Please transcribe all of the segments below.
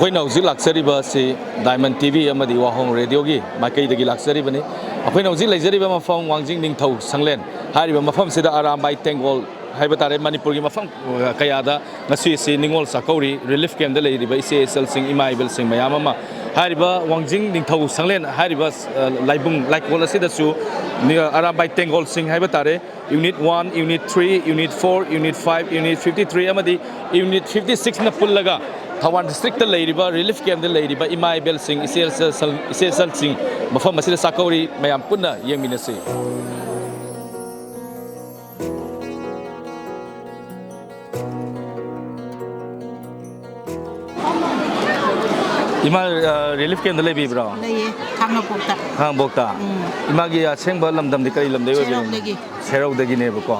ꯑꯩꯈꯣꯏꯅ ꯍꯧꯖꯤꯛ ꯂꯥꯛꯆꯔꯤꯕꯁꯤ diamond TV ꯑꯃꯗꯤ ꯋꯥꯍꯣꯡ ꯔꯦꯗꯤꯑꯣꯒꯤ ꯃꯥꯏꯀꯩꯗꯒꯤ ꯂꯥꯛꯆꯔꯤꯕꯅꯤ ꯑꯩꯈꯣꯏꯅ ꯍꯧꯖꯤꯛ ꯂꯩꯖꯔꯤꯕ ꯃꯐꯝ ꯋꯥꯡꯖꯤꯡ ꯅꯤꯡꯊꯧ ꯁꯪꯂꯦꯟ ꯍꯥꯏꯔꯤꯕ ꯃꯐꯝꯁꯤꯗ ꯑꯔꯥꯝꯕꯥꯏ ꯇꯦꯡꯒꯣꯜ ꯍꯥꯏꯕ ꯇꯥꯔꯦ ꯃꯅꯤꯄꯨꯔꯒꯤ ꯃꯐꯝ ꯀꯌꯥꯗ ꯉꯁꯤꯁꯤ ꯅꯤꯡꯉꯣꯜ ꯆꯥꯛꯀꯧꯔꯤ ꯔꯤꯂꯤꯐ ꯀꯦꯝꯞꯗ ꯂꯩꯔꯤꯕ ꯏꯆꯦ ꯏꯆꯜꯁꯤꯡ ꯏꯃꯥ ꯏꯕꯦꯜꯁꯤꯡ ꯃꯌꯥꯝ ꯑꯃ ꯍꯥꯏꯔꯤꯕ ꯋꯥꯡꯖꯤꯡ ꯅꯤꯡꯊꯧ ꯁꯪꯂꯦꯟ ꯍꯥꯏꯔꯤꯕ ꯂꯥꯏꯕꯨꯡ ꯂꯥꯏꯀꯣꯜ ꯑꯁꯤꯗꯁꯨ ꯑꯔꯥꯝꯕꯥꯏ ꯇꯦꯡꯒꯣꯜꯁꯤꯡ ꯍꯥꯏꯕ ꯇꯥꯔꯦ unit 1 unit 3 unit 4 unit 5 unit 53 ꯑꯃꯗꯤ ꯌꯨꯅꯤट 56ꯅ ꯄꯨꯜꯂꯒ ꯊꯧꯕꯥꯜ ꯗꯤꯁꯇ꯭ꯔꯤꯛꯇ ꯂꯩꯔꯤꯕ ꯔꯤꯂꯤꯐ ꯀꯦꯝꯞꯗ ꯂꯩꯔꯤꯕ ꯏꯃꯥ ꯏꯕꯦꯜꯁꯤꯡ ꯏꯆꯦ ꯏꯆꯜꯁꯤꯡ ꯃꯐꯝ ꯑꯁꯤꯗ ꯆꯥꯛꯀꯧꯔꯤ ꯃꯌꯥꯝ ꯄꯨꯟꯅ ꯌꯦꯡꯃꯤꯟꯅꯁꯤ इमा रिलीफ कैंप लेबीब्रो खांगपोक्ता खांगपोक्ता इमागी असेंग लमदम कई लमदे सेरौदगीनेबको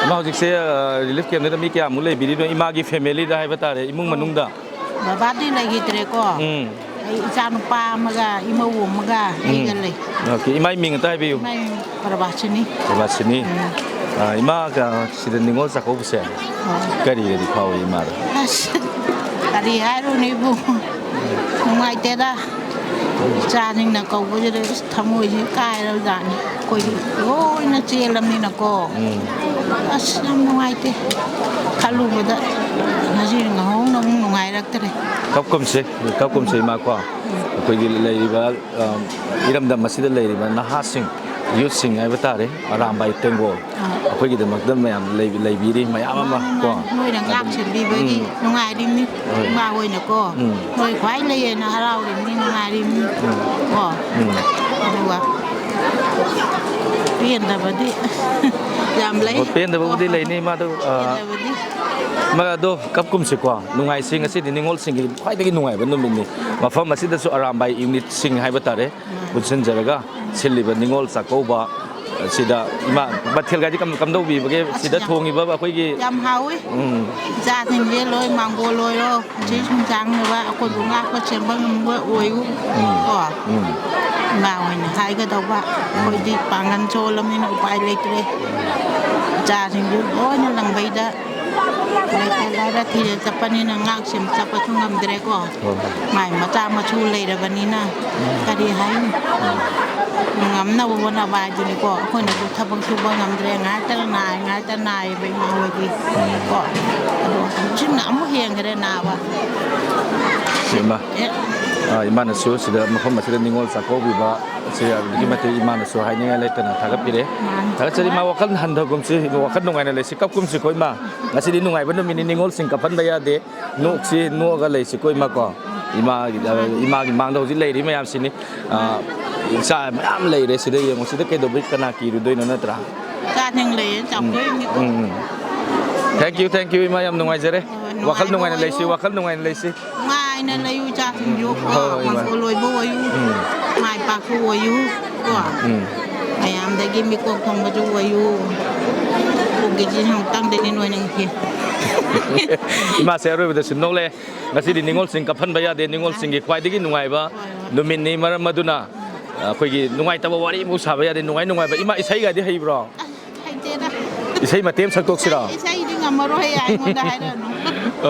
इमा हजिसे रिलीफ कैंप मी क्या मु लेबीरिनो इमागी फैमिली दा हाइबा तारे इमुंग मनुंगदा बाबादी लेगिद्रेको इचा नुपा अमगा इमौ अमगा लेगन ले ओके इमाई मिंग ता हाइबियु इमाई प्रभासिनी इमा का सिद निंगोल जाकोबसे करी दी फाव इमा करी हारो निबु नुंगाई तेदा चानिंग न कौबजे थमोइसे कायरल जानी कोई लोइना चेलमनी नको अस नम नुंगाइते खालुबदा ngasi ngahong nong nungai raktare kapkumse ma ko akoigi leiba iramdam masida leiba nahasing youth sing ai batare arambai tengol akoigi de makdam mayam leibiri mayam ama ko noi dang lak sembi bagi nungai rim ni ma hoi na ko noi khwai lei na harau rim ni nungai rim ko aduwa pian da badi jam lei pian da badi lei ni ma do Magado kapkum si kwa nungai sing asi ningol sing khwai dagi nungai ba numin ni mafam asi da su arambai unit sing hai batare bunsen jaraga siliba ningol sakauba sida ima bathil gaji kam do bi bage sida thongi ba akhoi gi jam hawi ja thing le loi mango loi ro chi chung jang ne ba akoi bu nga ko chem bang mo oi u ko ma oi ne hai ga do ba khoi di pangan cho lam ni no pai le tre ja thing ju loi na lang bai da Lara tidak cepat ni nangak sim cepat tu ngam direko, mai macam macam lera bani na, kari hai, ngam na bukan na baju ni ko, aku ni tu thabang subang ngam direk ngatar nai, bayi mau lagi, ko, aduh, cuma namu hiang kere nawa. Siapa? Iman asu sudah macam macam ningol sakau biba, saya lagi mati iman asu hai ni alai tanah thagap kire, thagap cari mau wakal handa kumsi, wakal nungai nalai sikap kumsi koi ma, nasi di nungai benar mini ningol singkapan bayar de, nuk si nuk agalai si koi ma ko, ima mang dah uji lari macam sini, saya macam lari sudah yang sudah ke dobrik kena kiru doi nona terah. Kan yang lari campur ni. Thank you ima yang nungai jere, wakal nungai nalai si, wakal nungai nalai si. Ngai nalai u cak tunjuk, masuk loi bawa u, ngai paku u, ko. Ayam dagi mikok thong baju u. Gigi hang tang de noi nang hi ima se ro bedasun no le ngasi di ningol sing kapan baya de ningol sing gi khwai digi nungai ba numin ni maram maduna khoi gi nungai ta wari mu sa baya de nungai ba ima isai ga di hei bro hai te da isai matem sak tok sira isai di ngamaro hai ai mo da hai da no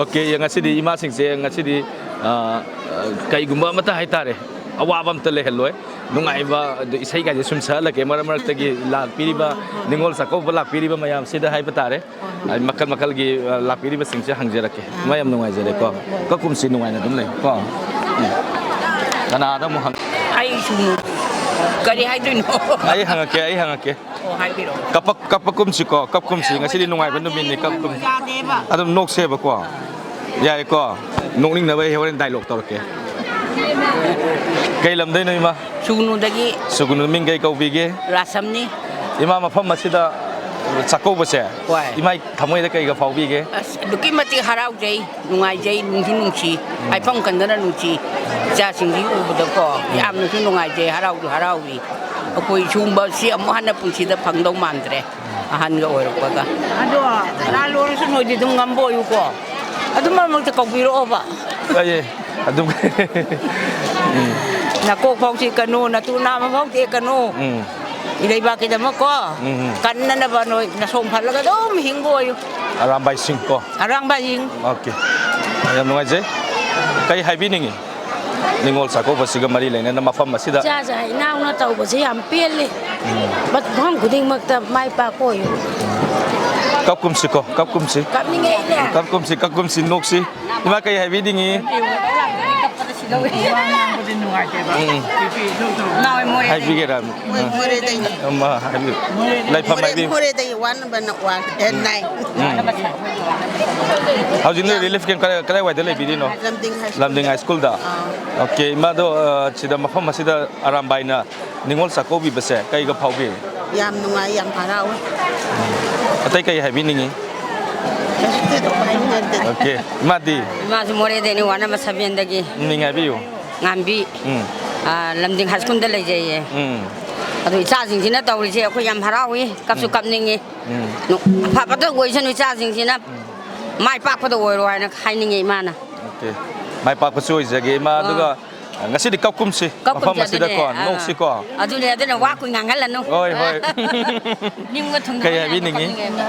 okay yang ngasi di ima sing se ngasi di kai gumba mata hai tare awabam tele heloi nungai ba isai ga sum sa la ke maram rak tagi lak piri ba ningol sakau ba lak piri ba mayam sida hai patare makal gi lak piri ba singse hangjerake mayam nungai jere ko ka kumsi nungai na dum le ko kana da mo hang ai sum kari hai du no ai hangake hai biro kapak kumsi ko kap kumsi ngasi di nungai ba numin ni kap kum adum nok se ba ko ya ko nokning na ba hewen dialogue torke Kay lam day na ima. Sugunu ming kay kaubige. Rasam ni. Ima mafam masida sakau base. Ima thamoy da kay ka faubige. Duki mati harau jay, nungai jay nungsi. Ay pang kandana nungsi. Sa singdi ubda ko. Yam nungsi nungai jay harau wi. Ako'y sumba si amuhan na pun sida pangdaw mandre. Ahan ga oirok pa ka. Ado, lalo rin sunod dito ngamboy ko. Ado man magtakawbiro ba? Ay, ado. Nako kau si kanu, natuna mabau si kanu. Ilay bakit mo ko? Kanna na ba no nasomphal laga do mihinggo ayo. Arambay 5. Arambay 5. Okay. Ayam nungai jay. ใครให้พี่นิ่งนิงอลสักก็สิกมารีเลยนะมาฟังมาสิดา จ้าจ้าน้าวน่าเต่าบ่ใช่ยามเปลี่ยนเลยบัดห้องกูดิ้งมักแต่ไม่ปากโอย กับกุมสิก็กับกุมสิ กับนี่ไงเนี่ย กับกุมสินกสิมาใครให้พี่นิ่ง น้อยมวย ให้พี่กันมาให้พี่ไล่พัมไปพี่ Mure dai wan ban wan den nai. เอาจริงเลยรีลิฟกันก็ได้ไว้เดี๋ยวเลยพี่ดิโน่ Something has ลำดึงไฮสคูลด่าโอเคมาดูสิดามาฟังมาสิดาอารามใบน่ะนิงอลสักก็บีเบสใครก็เผาพี่ yam nungai yam parau. แต่ใครให้พี่นิ่งโอเคมาดี มาสมอเรเดนี่วันนั้นมาสับยันดกี นิ่งไงพี่อยู่ งานบีลำดึงฮัสกุนเดเลยเจย์อะดูจ้าจริงๆนะตัวเจย์คุยยามพาราวีกับสุกับนิ่งเงี้ยพาปัตตะกุยฉันวิจ้าจริงๆนะไม่ปากปัตตะกุยรวยนะใครนิ่งเงี้ยมานะ โอเคไม่ปากประช่วยจะเกมาดูก็งั้นสิดิกับกุมสิมาฟังมาสิดาก่อนนกสิก่อน อะดูเนี่ยเดี๋ยวว่าคุยงานกันแล้วนุ๊ก โอ้ย นี่มันทุ่ง ใครให้พี่นิ่ง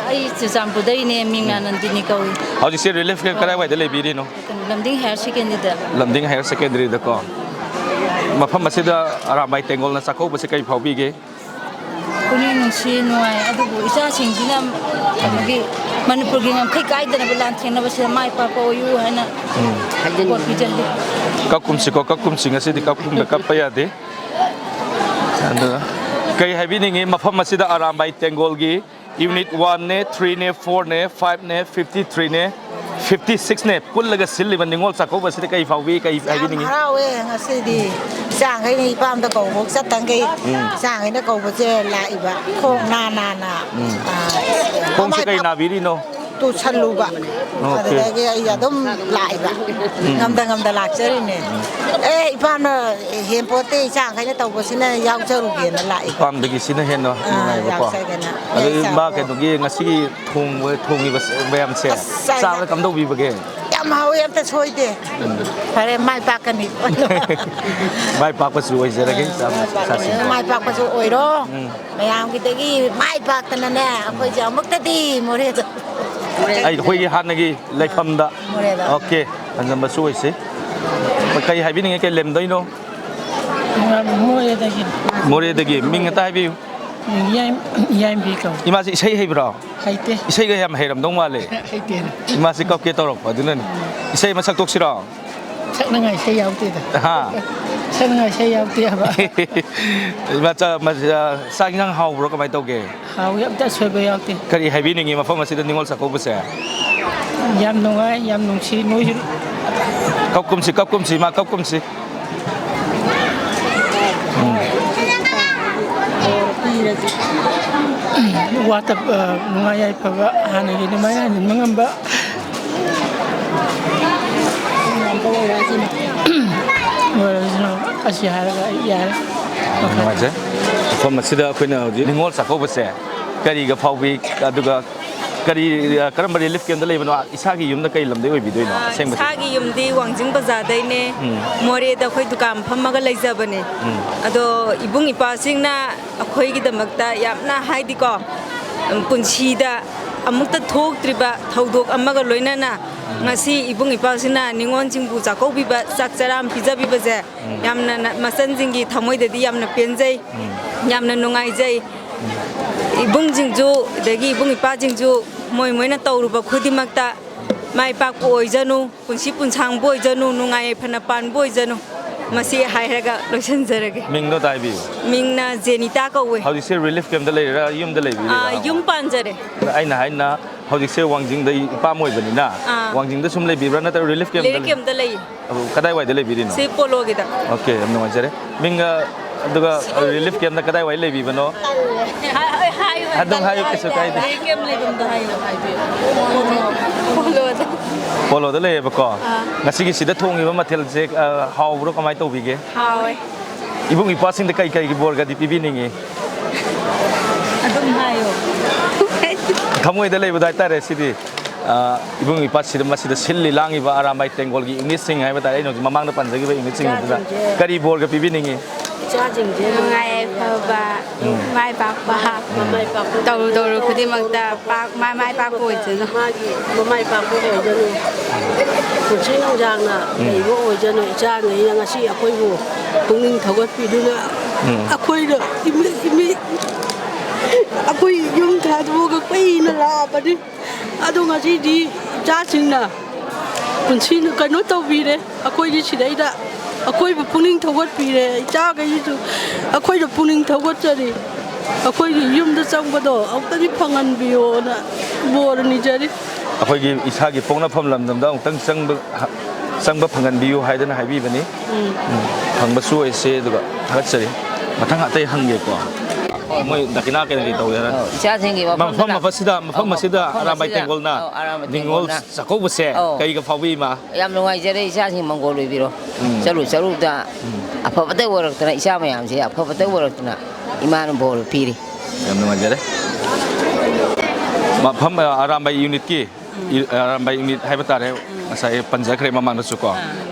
ไอ้สื่อสารผู้ใดเนี่ยมีงานนันตินิกาวิ เอาจริงๆรีลิฟกันก็ได้ไว้เดี๋ยวเลยพี่ดิโน่ ลำดิ้งแฮร์ชิกันนี่เด้อ ลำดึงไฮสเคนดรีเด็กก่อนมาฟังมาสิดาอารามใบเต็งกอลนะสักก็ไม่ใช่ใครเผาพี่เก คุณนี่นุ่งชีนวยอะดูบุอิจฉาชิงที่นั่นเมื่อกี้มันโปรแกรมคลิกไอ้เดินไปร้านเทียนนะว่าเสียไม่ปะโปอยู่ให้นะกดพิจารณา กับกุมสิก็กับกุมสิงั้นสิดิกับกุมกับไปอะดิอันเด้อใครให้พี่นิ่งมาฟังมาสิดาอารามใบเต็งกอลกียูนิต1เนี่ย3เนี่ย4เนี่ย5เนี่ย53เนี่ย56เนี่ยคุณเลยก็สิลิบันนิงอลสักก็ไม่ใช่ใครเผาพี่ใครให้พี่นิ่ง parau ngasi di. Sang cái ni pam ta kau buk sat tang cái. Sang cái nó kau buje lai ba. Khong na na na. คงใช่ใครนาวีดิโน่ Tu chalu ba. Ada cái ya dom lai ba. Ngam da lak seri ne. Pam na hem pote sang cái nó tau buje na yau charu gen lai. ความตะกี้สินะเห็นเนาะยังไงบ้างอะไรมาแค่ตรงนี้งั้นสิทุ่งนี่แบบแบบเสียสร้างแล้วกำลังวีบเก Yam hau yam ta choi de. Pare mai pak kan ni. ไม่ปากประสวยจะได้กินสามสิ Mai pak pa so oi ro. Mayam kita gi mai pak tan na. Akoi ja mak ta di more da. ไอ้คุยหันนะกี้เลยคำด่าโอเคอันนั้นมาช่วยสิมันใครให้พี่นี่ไงแกเล่มด้วยเนาะ มวยตะกิน โมเรตะกี้มิงตายพี่ ยัยมีเขา อีมาสิใช่ให้บ่ ให้เต้ ใช่ก็ยังให้รำต้องมาเลย ให้เต้ อีมาสิก็เกตรอกว่าดูนั่นใช่มาสักตุกสิรอ สักนั่งไงใช้ยาวเต้ ฮะ สักนั่งไงใช้ยาวเต้บ่ มาจะสร้างยังเฮาบรก็ไม่ต้องเก เขายับจะช่วยไปยาวเต้ ใครให้พี่นี่ไงมาฟังมาสิเดนิงอลสักก็ไม่เสีย ยามนุ่งไอ้ยามนุ่งชีนุ่ย กับกุมสิมากับกุมสิ ว่าแต่นุ่งไอ้เพราะว่าหาในนี้ไม่ได้มึงบ่ว่าเราอาชีพอะไรก็ยา มาเจ้ฟังมาสิเดคุณเอาดินิงอลสักก็ไม่เสียกะดีกับพาววีก็ดูก็กะดีกระมังลิฟต์เกมได้เลยมันว่าอิสากิยุมนักไอ้ลำเดียวไปด้วยเนาะเซ็งไป ชากิยมดีหวังจึงภาษาได้เนี่ยมอเรียดคุยตุกามพัมมากเลยจะบันเนี่ยอะโดอีบุงอีปาสิงน่ะคุยกิดมักตายามน่าให้ดีก็ปุ่นชีดาอามุกตะทุกตริบะเท่าดอกอามาก็ลอยนั่นน่ะงั้นสิอีบุงอีปาสิน่ะนิงวันจึงบูจากเขาบิบะสักจารามพิจาบิบะเจยามน่ะมาสันจึงกีทำไว้เดียามน่ะเปลี่ยนใจยามน่ะนุ่งไอใจอีบุงจึงจูเด็กอีบุงอีปาจึงจูมวยน่ะโตรูปคุยดีมักตาไม่ปากป่วยจะนูปุ่นชีปุ่นช่างป่วยจะนูนุ่งไอพนับปานป่วยจะนูมาสิหายแล้วก็ลอยเส้นจะเลย มิงโนตายบิว มิงน่ะเจนิตาก็เว้ย เขาจะเสียรีลิฟต์เกมได้เลยยุ่มได้เลยบิว ยุ่มปันจะเลย ไอ้น่ะเขาจะเสียวังจิงได้ป้ามวยแบบนี้นะวังจิงได้ชุ่มเลยบิวนั่นแต่รีลิฟต์เกม เล่ ได้ น เล เก ย มได้เลย ก็ได้ไว้ได้เลยบิวเนาะ เซโปโลกิตา โอเคอันนั้นมันจะเลยมิงดูก็รีลิฟต์เกมก็ได้ไว้เลยบิวเนาะ หาย ดงหายก็สุดท้าย เล่นเกมเลยบุ้มได้โปโล พอเราได้เลยปะก่อนงั้นสิ่งที่สุดท้ายว่ามาเทลเซกฮาวรู้ก็ไม่ตัวบิเก หาย อีบุ้งอีพาสิงได้ใครกี่บอลกันที่ปีบินนี่ อะดุมหาย ขโมยได้เลยบุได้แต่เรสิดีอีบุ้งอีพาสิมาสิเดสิลลิลังอีบอารามไปเต็งกอลกีอิงลิสซิงให้มาแต่ไอ้หนุ่มมามังนับปันสักกี่ใบอิงลิสซิงอยู่ด้วยกันที่บอลกับปีบินนี่ จ้าจริงๆนุ่งไงเพราะว่าไม่ปากปาก ꯇꯧꯔꯨ ꯈꯨꯗꯤꯡꯃꯛꯇ ꯃꯥꯏ ꯄꯥꯛꯄ ꯑꯣꯏꯖꯅꯨ ꯃꯥꯒꯤ ꯃꯃꯥꯏ ꯄꯥꯛꯄ ꯑꯣꯏꯖꯅꯨ ꯄꯨꯟꯁꯤ ꯅꯨꯡꯁꯥꯡꯅ ꯂꯩꯕ ꯑꯣꯏꯖꯅꯨ ꯏꯆꯥꯉꯩꯅ ꯉꯁꯤ ꯑꯩꯈꯣꯏꯕꯨ ꯄꯨꯛꯅꯤꯡ ꯊꯧꯒꯠꯄꯤꯗꯨꯅ ꯑꯩꯈꯣꯏꯅ ꯑꯩꯈꯣꯏ ꯌꯨꯝ ꯊꯥꯗꯣꯛꯑꯒ ꯀꯨꯏꯅ ꯂꯥꯛꯑꯕꯅꯤ ꯑꯗꯣ ꯉꯁꯤꯗꯤ ꯏꯆꯥꯁꯤꯡꯅ ꯄꯨꯟꯁꯤꯅ ꯀꯩꯅꯣ ꯇꯧꯕꯤꯔꯦ ꯑꯩꯈꯣꯏꯗꯤ ꯁꯤꯗꯩꯗ ꯑꯩꯈꯣꯏꯕꯨ ꯄꯨꯛꯅꯤꯡ ꯊꯧꯒꯠꯄꯤꯔꯦ ꯏꯆꯥꯈꯩꯁꯤꯁꯨ ꯑꯩꯈꯣꯏꯅ ꯄꯨꯛꯅꯤꯡ ꯊꯧꯒꯠꯆꯔꯤ ꯑꯩꯈꯣꯏꯒꯤ ꯌꯨꯝꯗ ꯆꯪꯕꯗꯣ ꯑꯃꯨꯛꯇꯗꯤ ꯐꯪꯍꯟꯕꯤꯌꯣꯅ ꯕꯣꯔ ꯅꯤꯖꯔꯤ ꯑꯩꯈꯣꯏꯒꯤ ꯏꯁꯥꯒꯤ ꯄꯣꯛꯅꯐꯝ ꯂꯝꯗꯝꯗ ꯑꯃꯨꯛꯇꯪ ꯆꯪꯕ ꯐꯪꯍꯟꯕꯤꯌꯨ ꯍꯥꯏꯗꯅ ꯍꯥꯏꯕꯤꯕꯅꯤ ꯐꯪꯕꯁꯨ ꯑꯣꯏꯁꯦ ꯑꯗꯨꯒ ꯊꯥꯒꯠꯆꯔꯤ ꯃꯊꯪ ꯑꯇꯩ ꯍꯪꯒꯦꯀꯣ ꯃꯣꯏ ꯗꯈꯤꯅꯥ ꯀꯩꯅꯣ ꯇꯧꯒꯦ ꯏꯆꯥꯁꯤꯡꯒꯤ ꯃꯐꯝ ꯑꯁꯤꯗ ꯑꯔꯥꯝꯕꯥꯏ ꯇꯦꯡꯒꯣꯜꯅ ꯅꯤꯡꯉꯣꯜ ꯆꯥꯛꯀꯧꯕꯁꯦ ꯀꯩꯒ ꯐꯥꯎꯕꯤ ꯏꯃꯥ ꯌꯥꯝ ꯅꯨꯡꯉꯥꯏꯖꯔꯦ ꯏꯆꯥꯁꯤꯡ ꯃꯪꯒꯣꯜ ꯑꯣꯏꯕꯤꯔꯣ ꯆꯔꯨꯗ ꯑꯐꯕꯇ ꯑꯣꯏꯔꯛꯇꯅ ꯏꯆꯥ ꯃꯌꯥꯝꯁꯦ ꯑꯐꯕꯇ ꯑꯣꯏꯔꯛꯇꯅ ꯏꯃꯥꯅ ꯕꯣꯔ ꯄꯤꯔꯤ ꯌꯥꯝ ꯅꯨꯡꯉꯥꯏꯖꯔꯦ ꯃꯐꯝ ꯑꯔꯥꯝꯕꯥꯏ ꯌꯨꯅꯤꯠꯀꯤ ꯑꯔꯥꯝꯕꯥꯏ ꯌꯨꯅꯤꯠ ꯍꯥꯏꯕ ꯇꯥꯔꯦ ꯉꯁꯥꯏ ꯄꯟꯖꯈ꯭ꯔꯦ ꯃꯃꯥꯡꯗꯁꯨ ꯀꯣ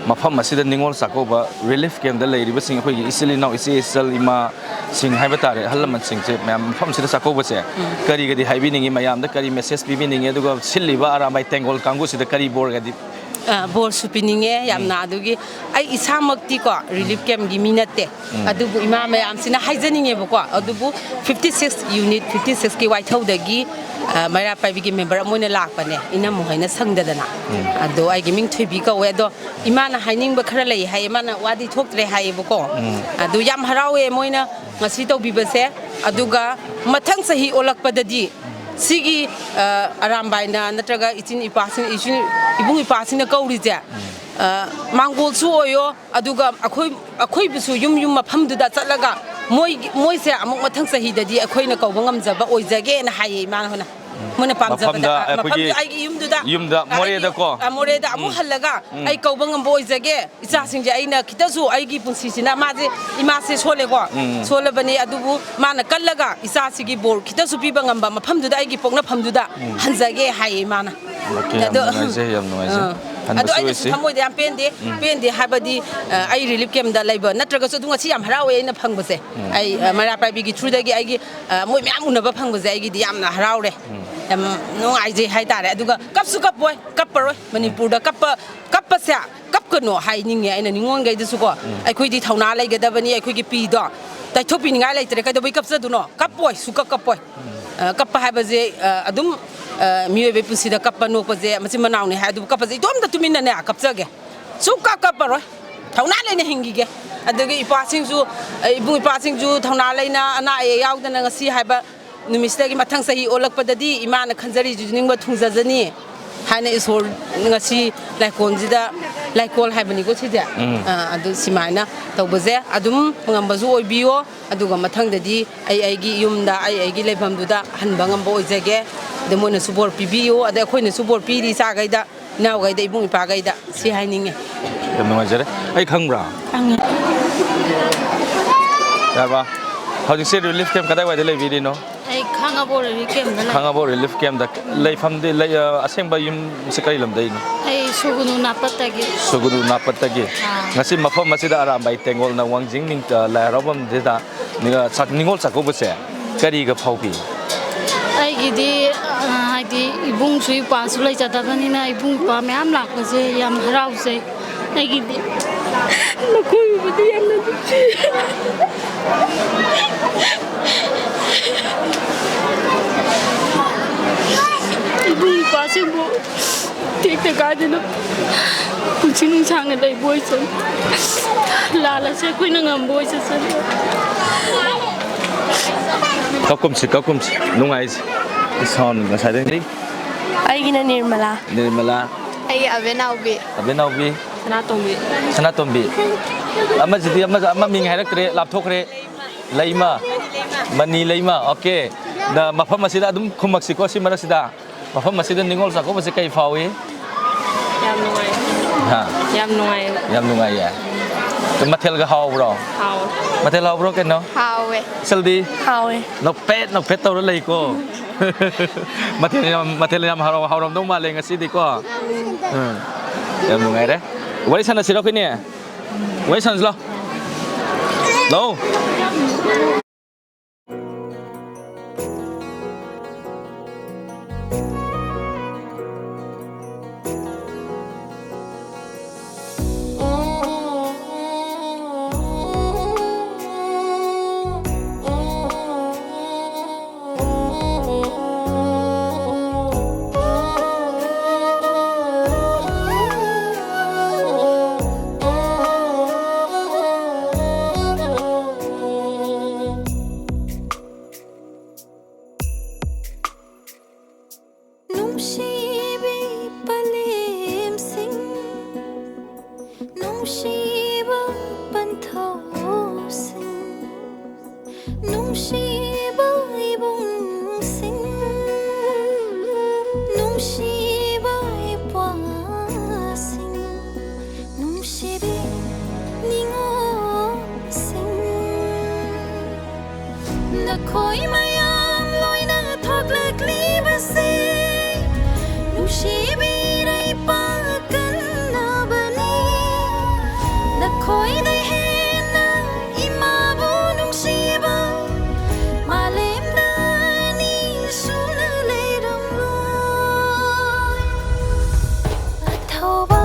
ꯃꯐꯝ ꯑꯁꯤꯗ ꯅꯤꯡꯉꯣꯜ ꯆꯥꯛꯀꯧꯕ ꯔꯤꯂꯤꯐ ꯀꯦꯝꯗ ꯂꯩꯔꯤꯕꯁꯤꯡ ꯑꯩꯈꯣꯏꯒꯤ ꯏꯆꯤꯜ ꯏꯅꯥꯎ ꯏꯆꯦ ꯏꯆꯜ ꯏꯃꯥꯁꯤꯡ ꯍꯥꯏꯕ ꯇꯥꯔꯦ ꯑꯍꯜ ꯂꯃꯟꯁꯤꯡꯁꯦ ꯃꯌꯥꯝ ꯃꯐꯝꯁꯤꯗ ꯆꯥꯛꯀꯧꯕꯁꯦ ꯀꯔꯤꯒꯗꯤ ꯍꯥꯏꯕꯤꯅꯤꯡꯉꯤ ꯃꯌꯥꯝꯗ ꯀꯔꯤ ꯃꯦꯁꯦꯖ ꯄꯤꯕꯤꯅꯤꯡꯉꯤ ꯑꯗꯨꯒ ꯁꯤꯜꯂꯤꯕ ꯑꯔꯥꯝꯕꯥꯏ ꯇꯦꯡꯒꯣꯜ ꯀꯥꯡꯕꯨꯁꯤꯗ ꯀꯔꯤ ꯕꯣꯔꯒꯗꯤ ꯕꯣꯔꯁꯨ ꯄꯤꯅꯤꯡꯉꯦ ꯌꯥꯝꯅ ꯑꯗꯨꯒꯤ ꯑꯩ ꯏꯁꯥꯃꯛꯇꯤꯀꯣ ꯔꯤꯂꯤꯐ ꯀꯦꯝꯒꯤ ꯃꯤ ꯅꯠꯇꯦ ꯑꯗꯨꯕꯨ ꯏꯃꯥ ꯃꯌꯥꯝꯁꯤꯅ ꯍꯥꯏꯖꯅꯤꯡꯉꯦꯕꯀꯣ ꯑꯗꯨꯕꯨ 56 ꯌꯨꯅꯤꯠ 56ꯀꯤ ꯋꯥꯏꯊꯧꯗꯒꯤ ꯃꯩꯔꯥ ꯄꯥꯏꯕꯤꯒꯤ ꯃꯦꯝꯕꯔ ꯑꯃ ꯑꯣꯏꯅ ꯂꯥꯛꯄꯅꯦ ꯏꯅꯝꯃꯍꯣꯏꯅ ꯁꯪꯗꯗꯅ ꯑꯗꯣ ꯑꯩꯒꯤ ꯃꯤꯡ ꯊꯣꯏꯕꯤ ꯀꯧꯋꯦ ꯑꯗꯣ ꯏꯃꯥꯅ ꯍꯥꯏꯅꯤꯡꯕ ꯈꯔ ꯂꯩ ꯍꯥꯏꯌꯦ ꯃꯥꯅ ꯋꯥꯗꯤ ꯊꯣꯛꯇ꯭ꯔꯦ ꯍꯥꯏꯌꯦꯕꯀோ ꯑꯗꯨ ꯌꯥꯝ ꯍꯔꯥꯎꯋꯦ ꯃꯣꯏꯅ ꯉꯁꯤ ꯇꯧꯕꯤꯕꯁꯦ ꯑꯗꯨꯒ ꯃꯊꯪ ꯆꯍꯤ ꯑꯣꯜꯂꯛꯄꯗꯗꯤ ꯁꯤꯒꯤ ꯑꯔꯥꯝꯕꯥꯏꯅ ꯅꯠꯇ꯭ꯔꯒ ꯏꯕꯨꯡ ꯏꯄꯥꯁꯤꯡꯅ ꯀꯧꯔꯤꯁꯦ ꯃꯥꯡꯒꯣꯜꯁꯨ ꯑꯣꯏꯌꯣ ꯑꯗꯨꯒ ꯑꯩꯈꯣꯏꯕꯨꯁꯨ ꯌꯨꯝ ꯃꯐꯝꯗꯨꯗ ꯆꯠꯂꯒ ꯃꯣꯏꯁꯦ ꯑꯃꯨꯛ ꯃꯊꯪ ꯆꯍꯤꯗꯗꯤ ꯑꯩꯈꯣꯏꯅ ꯀꯧꯕ ꯉꯝꯖꯕ ꯑꯣꯏꯖꯒꯦꯅ ꯍꯥꯏꯌꯦ ꯏꯃꯥꯅ ꯍꯣꯏꯅ ꯃꯣꯏꯅ ꯄꯥꯝꯖꯕꯗ ꯃꯐꯝꯗꯨ ꯑꯩꯒꯤ ꯌꯨꯝꯗ ꯃꯣꯔꯦꯗ ꯑꯃꯨꯛ ꯍꯜꯂꯒ ꯑꯩ ꯀꯧꯕ ꯉꯝꯕ ꯑꯣꯏꯖꯒꯦ ꯏꯆꯥꯁꯤꯡꯁꯦ ꯑꯩꯅ ꯈꯤꯇꯁꯨ ꯑꯩꯒꯤ ꯄꯨꯟꯁꯤꯁꯤꯅ ꯏꯃꯥꯁꯦ ꯁꯣꯜꯂꯦꯀꯣ ꯁꯣꯜꯂꯕꯅꯤ ꯑꯗꯨꯕꯨ ꯃꯥꯅ ꯀꯜꯂꯒ ꯏꯆꯥꯁꯤꯒꯤ ꯕꯣꯔ ꯈꯤꯇꯁꯨ ꯄꯤꯕ ꯉꯝꯕ ꯃꯐꯝꯗꯨꯗ ꯑꯩꯒꯤ ꯄꯣꯛꯅꯐꯝꯗꯨꯗ ꯍꯟꯖꯒꯦ ꯍꯥꯏꯌꯦ ꯏꯃꯥꯅ ꯑꯗꯣ ꯑꯩꯅꯁꯨ ꯊꯃꯣꯏꯗ ꯌꯥꯝ ꯄꯦꯟꯗꯦ ꯍꯥꯏꯕꯗꯤ ꯑꯩ ꯔꯤꯂꯤꯐ ꯀꯦꯝꯗ ꯂꯩꯕ ꯅꯠꯇ꯭ꯔꯒꯁꯨ ꯑꯗꯨꯝ ꯉꯁꯤ ꯌꯥꯝ ꯍꯔꯥꯎꯋꯦ ꯑꯩꯅ ꯐꯪꯕꯁꯦ ꯑꯩ ꯃꯩꯔꯥ ꯄꯥꯏꯕꯤꯒꯤ ꯊ꯭ꯔꯨꯗꯒꯤ ꯑꯩꯒꯤ ꯃꯣꯏ ꯃꯌꯥꯝ ꯎꯅꯕ ꯐꯪꯕꯁꯦ ꯑꯩꯒꯤꯗꯤ ꯌꯥꯝꯅ ꯍꯔꯥꯎꯔꯦ ꯌꯥꯝ ꯅꯨꯡꯉꯥꯏꯖꯩ ꯍꯥꯏꯇꯥꯔꯦ ꯑꯗꯨꯒ ꯀꯞꯁꯨ ꯀꯞꯄꯔꯣꯏ ꯃꯅꯤꯄꯨꯔꯗ ꯀꯞꯄꯁꯦ ꯀꯞꯀꯅꯣ ꯍꯥꯏꯅꯤꯡꯉꯦ ꯑꯩꯅ ꯅꯤꯡꯉꯣꯜꯈꯩꯗꯁꯨꯀꯣ ꯑꯩꯈꯣꯏꯗꯤ ꯊꯧꯅꯥ ꯂꯩꯒꯗꯕꯅꯤ ꯑꯩꯈꯣꯏꯒꯤ ꯄꯤꯗꯣ ꯇꯩꯊꯣꯛꯄꯤꯅꯤꯡꯉꯥꯏ ꯂꯩꯇ꯭ꯔꯦ ꯀꯩꯗꯧꯕꯩ ꯀꯞꯆꯗꯨꯅꯣ ꯀꯞꯄꯣꯏ ꯁꯨꯀꯞ ꯀꯞꯄꯣꯏ ꯀꯞꯄ ꯍꯥꯏꯕꯁꯦ ꯑꯗꯨꯝ ꯃꯤꯑꯣꯏꯕꯒꯤ ꯄꯨꯟꯁꯤꯗ ꯀꯞꯄ ꯅꯣꯛꯄꯁꯦ ꯃꯆꯤꯟ ꯃꯅꯥꯎꯅꯤ ꯍꯥꯏ ꯑꯗꯨꯕꯨ ꯀꯞꯄꯁꯦ ꯏꯇꯣꯝꯇ ꯇꯨꯃꯤꯟꯅꯅꯦ ꯀꯞꯆꯒꯦ ꯀꯞꯄꯔꯣꯏ ꯊꯧꯅꯥ ꯂꯩꯅ ꯍꯤꯡꯈꯤꯒꯦ ꯑꯗꯒꯤ ꯏꯕꯨꯡ ꯏꯄꯥꯁꯤꯡꯁꯨ ꯊꯧꯅꯥ ꯂꯩꯅ ꯑꯅꯥ ꯑꯌꯦꯛ ꯌꯥꯎꯗꯅ ꯉꯁꯤ ꯍꯥꯏꯕ ꯅꯨꯃꯤꯠꯁꯤꯗꯒꯤ ꯃꯊꯪ ꯆꯍꯤ ꯑꯣꯜꯂꯛꯄꯗꯗꯤ ꯏꯃꯥꯅ ꯈꯟꯖꯔꯤꯁꯨ ꯅꯤꯡꯕ ꯊꯨꯡꯖꯖꯅꯤ ꯍꯥꯏꯅ ꯏꯁꯣꯔ ꯉꯁꯤ ꯂꯥꯏꯀꯣꯜꯁꯤꯗ ꯂꯥꯏꯀꯣꯜ ꯍꯥꯏꯕꯅꯤꯀꯣ ꯁꯤꯁꯦ ꯑꯗꯨ ꯁꯨꯃꯥꯏꯅ ꯇꯧꯕꯁꯦ ꯑꯗꯨꯝ ꯉꯝꯕꯁꯨ ꯑꯣꯏꯕꯤꯌꯣ ꯑꯗꯨꯒ ꯃꯊꯪꯗꯗꯤ ꯑꯩꯒꯤ ꯌꯨꯝꯗ ꯑꯩꯒꯤ ꯂꯩꯐꯝꯗꯨꯗ ꯍꯟꯕ ꯉꯝꯕ ꯑꯣꯏꯖꯒꯦ ꯑꯗ ꯃꯣꯏꯅꯁꯨ ꯕꯣꯔ ꯄꯤꯕꯤꯌꯨ ꯑꯗꯩ ꯑꯩꯈꯣꯏꯅꯁꯨ ꯕꯣꯔ ꯄꯤꯔꯤ ꯏꯆꯥꯈꯩꯗ ꯏꯅꯥꯎꯈꯩꯗ ꯏꯕꯨꯡ ꯏꯄꯥꯈꯩꯗ ꯁꯤ ꯍꯥꯏꯅꯤꯡꯉꯦ ꯌꯥꯝ ꯅꯨꯡꯉꯥꯏꯖꯔꯦ ꯑꯩ ꯈꯪꯕ꯭ꯔꯥ ꯌꯥꯔꯕ ꯍꯧꯖꯤꯛꯁꯦ ꯔꯤꯂꯤꯐ ꯀꯦꯝ ꯀꯗꯥꯏꯋꯥꯏꯗ ꯂꯩꯕꯤꯔꯤꯅꯣ ꯑꯩ ꯈꯥꯡꯉꯕꯣꯛ ꯔꯤꯂꯤꯐ ꯀꯦꯝꯗ ꯂꯩ ꯈꯥꯡꯉꯕꯣꯛ ꯔꯤꯂꯤꯐ ꯀꯦꯝꯗ ꯂꯩꯐꯝꯗꯤ ꯑꯁꯦꯡꯕ ꯌꯨꯝꯁꯦ ꯀꯔꯤ ꯂꯝꯗꯩꯅꯣ ꯑꯩ ꯁꯨꯒꯨꯅꯨ ꯅꯥꯄꯠꯇꯒꯤ ꯉꯁꯤ ꯃꯐꯝ ꯑꯁꯤꯗ ꯑꯔꯥꯝꯕꯥꯏ ꯇꯦꯡꯒꯣꯜꯅ ꯋꯥꯡꯖꯤꯡ ꯂꯥꯏ ꯍꯔꯥꯎꯐꯝꯁꯤꯗ ꯅꯤꯡꯉꯣꯜ ꯆꯥꯛꯀꯧꯕꯁꯦ ꯀꯔꯤꯒ ꯐꯥꯎꯕꯤ ꯑꯩꯒꯤꯗꯤ ꯍꯥꯏꯗꯤ ꯏꯕꯨꯡꯁꯨ ꯏꯄꯥꯁꯨ ꯂꯩꯖꯗꯕꯅꯤꯅ ꯏꯕꯨꯡ ꯏꯄꯥ ꯃꯌꯥꯝ ꯂꯥꯛꯄꯁꯦ ꯌꯥꯝ ꯍꯔꯥꯎꯖꯩ ꯑꯩꯒꯤꯗꯤ ꯃꯈꯣꯏꯕꯨꯗꯤ ꯌꯥꯝꯅ ꯅꯨꯡꯁꯤ 이분이 빠지고 때까지는 부치는 상에 내 보이죠. 라라세 그냥 안 보이셨어요. ꯀꯞꯀꯨꯝꯁꯤ ꯅꯨꯡꯉꯥꯏꯁꯤ ꯏꯁꯥꯎꯟ ꯉꯁꯥꯏꯗꯒꯤ ꯑꯩꯒꯤꯅ ꯅꯤꯔꯃꯂꯥ ꯑꯩꯒꯤ ꯑꯕꯦꯅꯥꯎꯕꯤ ꯁꯅꯥꯇꯣꯝꯕꯤ ꯑꯃꯁꯤꯗꯤ ꯑꯃ ꯃꯤꯡ ꯍꯥꯏꯔꯛꯇ꯭ꯔꯦ ꯂꯥꯞꯊꯣꯛꯈ꯭ꯔꯦ ꯂꯩꯃ ꯃꯅꯤ ꯂꯩꯃ ꯑꯣꯀꯦ ꯃꯐꯝ ꯑꯁꯤꯗ ꯑꯗꯨꯝ ꯈꯨꯝꯃꯛꯁꯤꯀꯣ ꯁꯤ ꯃꯔꯛꯁꯤꯗ ꯃꯐꯝ ꯑꯁꯤꯗ ꯅꯤꯡꯉꯣꯜ ꯆꯥꯛꯀꯧꯕꯁꯤ ꯀꯩ ꯐꯥꯎꯏ ꯌꯥꯝ ꯅꯨꯡꯉꯥꯏꯌꯦ ꯃꯊꯦꯜꯒ ꯍꯥꯎꯕ꯭ꯔꯣ ꯃꯊꯦꯜ ꯍꯥꯎꯕ꯭ꯔꯣ ꯀꯩꯅꯣ ꯍꯥꯎꯋꯦ ꯏꯆꯜꯗꯤ ꯍꯥꯎꯋꯦ ꯅꯣꯛꯐꯦꯠ ꯇꯧꯔ ꯂꯩꯀꯣ ꯃꯊꯦꯜ ꯌꯥꯝ ꯍꯥꯎꯔꯝꯗꯧ ꯃꯥꯜꯂꯦ ꯉꯁꯤꯗꯤꯀꯣ ꯌꯥꯝ ꯅꯨꯡꯉꯥꯏꯔꯦ ꯋꯥꯔꯤ ꯁꯥꯟꯅꯁꯤꯔꯣ ꯑꯩꯈꯣꯏꯅꯦ ꯋꯥꯔꯤ ꯁꯥꯟꯅꯁꯤ ꯂꯥꯛꯑꯣ nungsiba bantausin nungsiba ibungsin nungsiba ipwasin nungsibi ningosin nakoi mayam loina thoklakliba nungsibi rai pakan nabani nakoi dai hena imabu nungsiba malem dani suna leiram loi athoba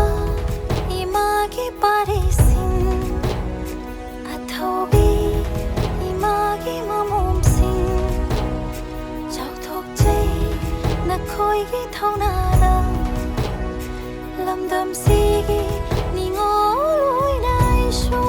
imagi parisin athobi imagi mamom sin chau thok chei nakoi gi thona lamdam sigi ningoloi nai shu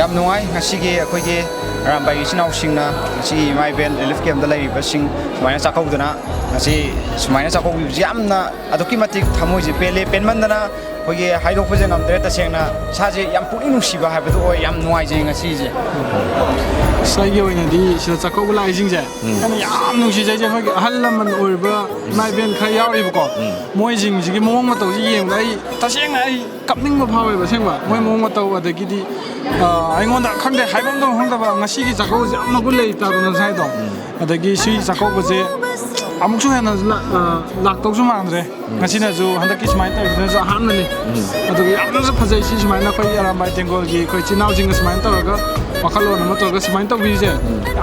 yam nuai ngasigi akhoi rambai sinau singna ngasi mai ben relief camp da lai basing sumaina chakaudana ngasi sumaina chakau yamna adoki matik thamoi je pele penmandana hoye haidok puje ngamdre ta sengna saje yam puning nusiba habadu oi yam nuai je ngasi je sai ge oina di sida chakau la ising je kana yam nusi je hoye halaman oiba mai ben khai yauri ko moi jing ji gi mong ma to ji yeng lai ta sengna ai kapning ma phawe ba sengba moi mong ma to adagi di aingonda khangde haibam dong hongda ba ngasi gi chakau je amna gulei ta don sai do adagi si chakau ba je amuksu hena lak tok su mangre ngasina ju handaki smain ta ju hamnani adagi amna su phajai si smain na koi aram bai tengol gi koi chinau jing smain ta ga wakhalon ma to ga smain ta wi je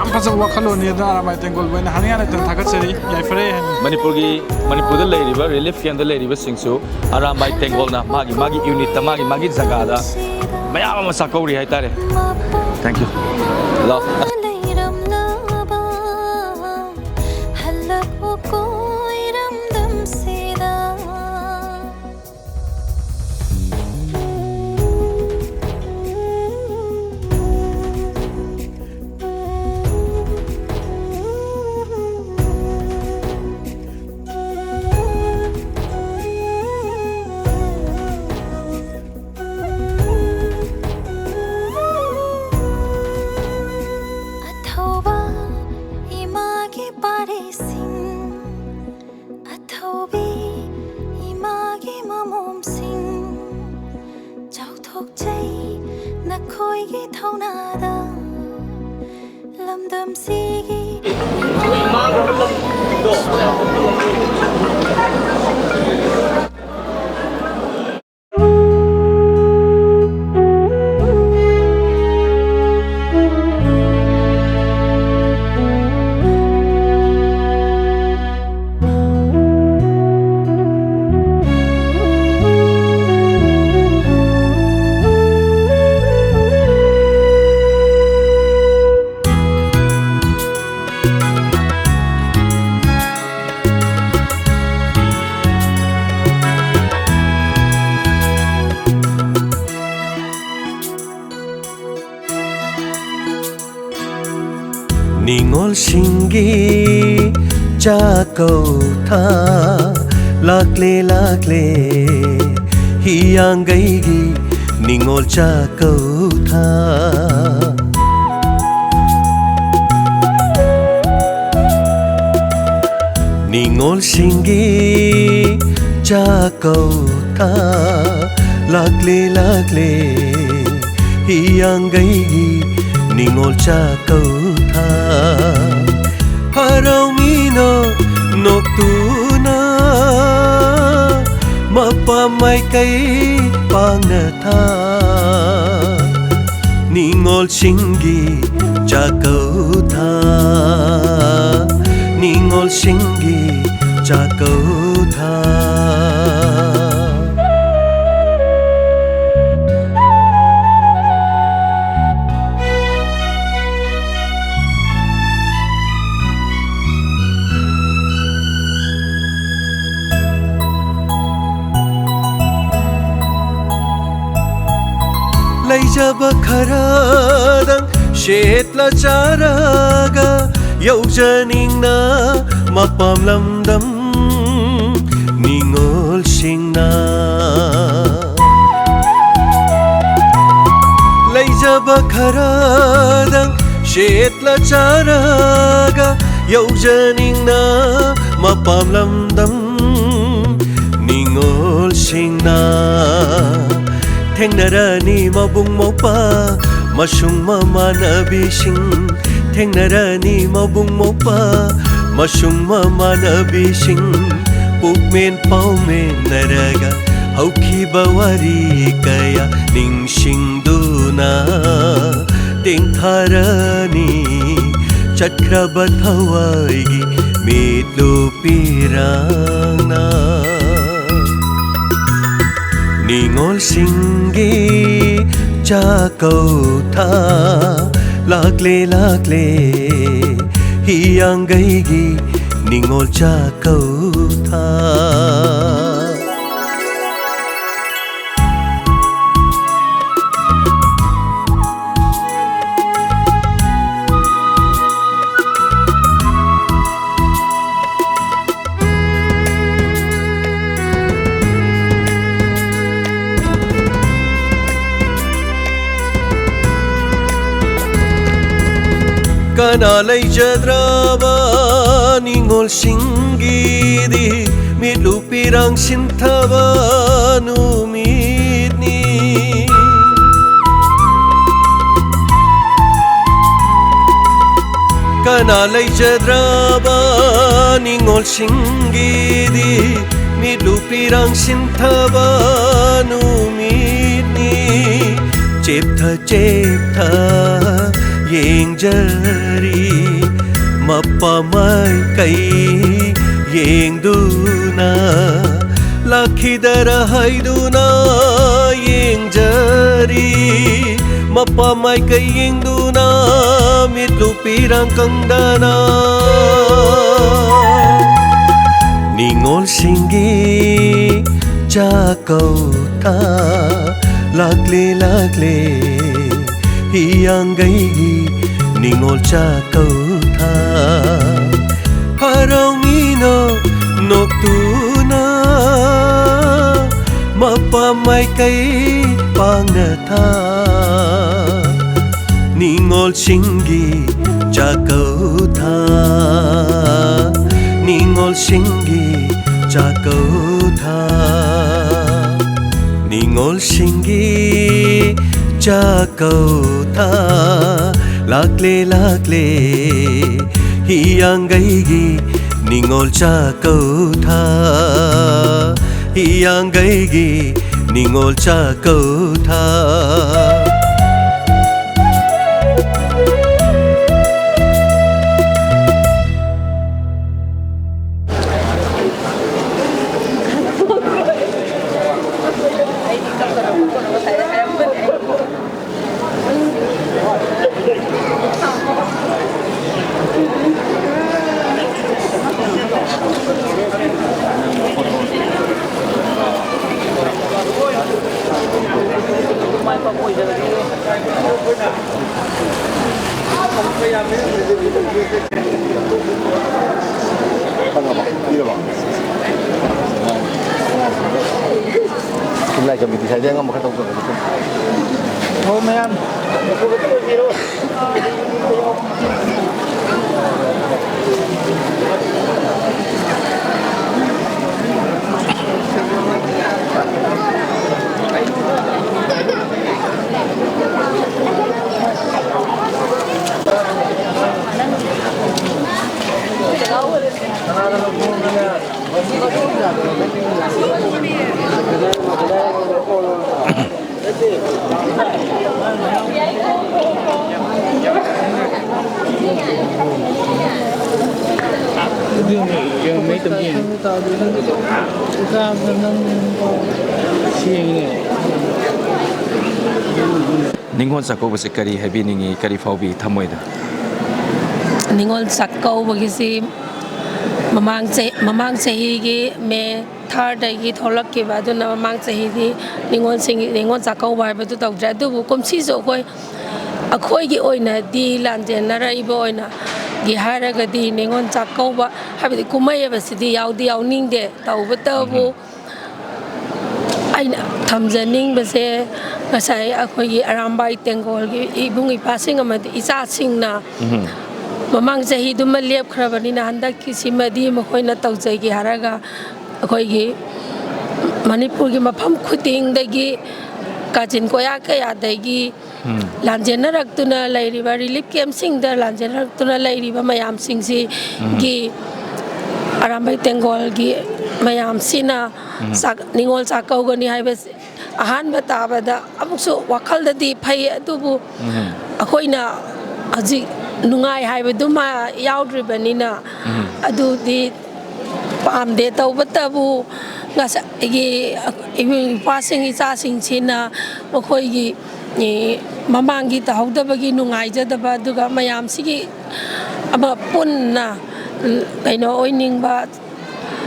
am phaja wakhalon ni da aram bai tengol bai na hania na tan thagat seri yai fare manipur da lei riba relief camp da lei riba singsu aram bai tengol na magi unit ta magi jaga da mayam ma sakori hai tare thank you love ꯅꯈꯣꯏꯒꯤ ꯊꯧꯅꯥꯗ ꯂꯝꯗꯝꯁꯤꯒꯤ Ningolsingi Jakauta Lakle Hiyangaigi Ningol Jakauta Ningolsingi Jakauta Lakle Hiyangaigi Ningol Jakauta Harawngino Noktuna Mapamay kay pangnatha Ningol Singi Jakauta Ningol Singi Jakauta Laijaba kharadang shetla charaga yaujaningna mapam lamdam ningol singna Laijaba kharadang shetla charaga yaujaningna mapam lamdam ningol singna Thengnarani mabung mopa masung mamanabising Thengnarani mabung mopa masung mamanabising Pugmen paumen naraga hauki bawari kaya ningsing duna Tengtharani chatkrabat hawaigi mitlu pirana Ningolsingi Jakauta Lakle Hiyangaigi Ningol Jakauta Kanalay jadraba Ningolsingi di midlupirang sintaba numitni Kanalay jadraba Ningolsingi di midlupirang sintaba numitni Cheptha Yengjari mapamay kay yengduna lakhidara hayduna yengjari mapamay kay yengduna mitlupirang kangdana Ningolsingi Jakauta Lakle Hiyangaigi Ningol Jakauta Harawngino Noktuna Mapamay kay pangnatha Ningolsingi Jakauta Ningolsingi Jakauta Ningolsingi Jakauta lakle hiyangaigi ningol jakauta hiyangaigi ningol jakauta Hôm nay chuẩn bị thì thấy một cái tông thôi mấy anh mấy tấm hình ra Ningon Sakau basi kari habi ningi kari faubi thamoi da Ningon Sakau bagisi mamang sahi gi me third gi tholak ki ba duna mamang sahi di Ningon Sakau ba ba tu tau dra du bu kom si so khoi akhoi gi oina di lan jen na rai bo oina gi hara ga di Ningon Sakau ba habi kumai ba si di yaw ning de tau ba ta bu aina thamjaning ba se ngasai akhoi gi Arambai Tengol gi ibung ipasing amadi isa singna mamang sahi du ma lep khrabani na handak ki simadi makhoi na taujai gi haraga akhoi gi Manipur gi mafam khuding dagi kajin koya kaya dagi lanjena raktuna lairiba relief camp sing da lanjena raktuna lairiba mayam sing si gi Arambai Tengol gi mayam sina Ningol Sakau gani haiba ahan batabada amuksu wakal da di phai adubu akhoi na aji nungai haiba duma yaudribani na adu di pamde taubatabu ngasa gi passing isa sing china makhoi gi mamangi tahudabagi nungai jadaba duga mayam sigi ama punna kaino oining ba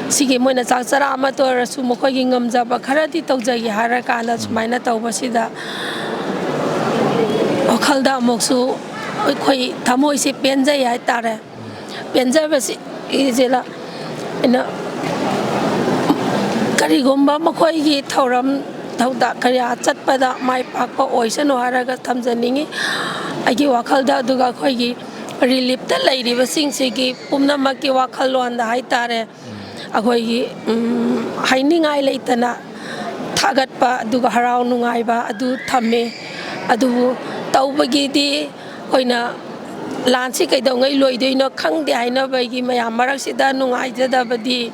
sigi moina chakchara ama to rasu makhoi gi ngamjaba kharati taujagi harakana sumaina taubasida okhalda moksu khoi thamoi se penjai hai tare penjai basi ijela ina karigomba makhoi gi thoram thauda kariya chatpada mai pakpa oisano haraga thamjaningi agi wakhalda duga khoi gi relief ta lairi basing se gi pumna makki wakhalon da hai tare akhoi gi hainingai leitana thagat pa duga harau nungai ba adu thamme adu taubagi di hoina lansi kaidau ngai loidoino khangde haina bagi mayam marak sida nungai jada badi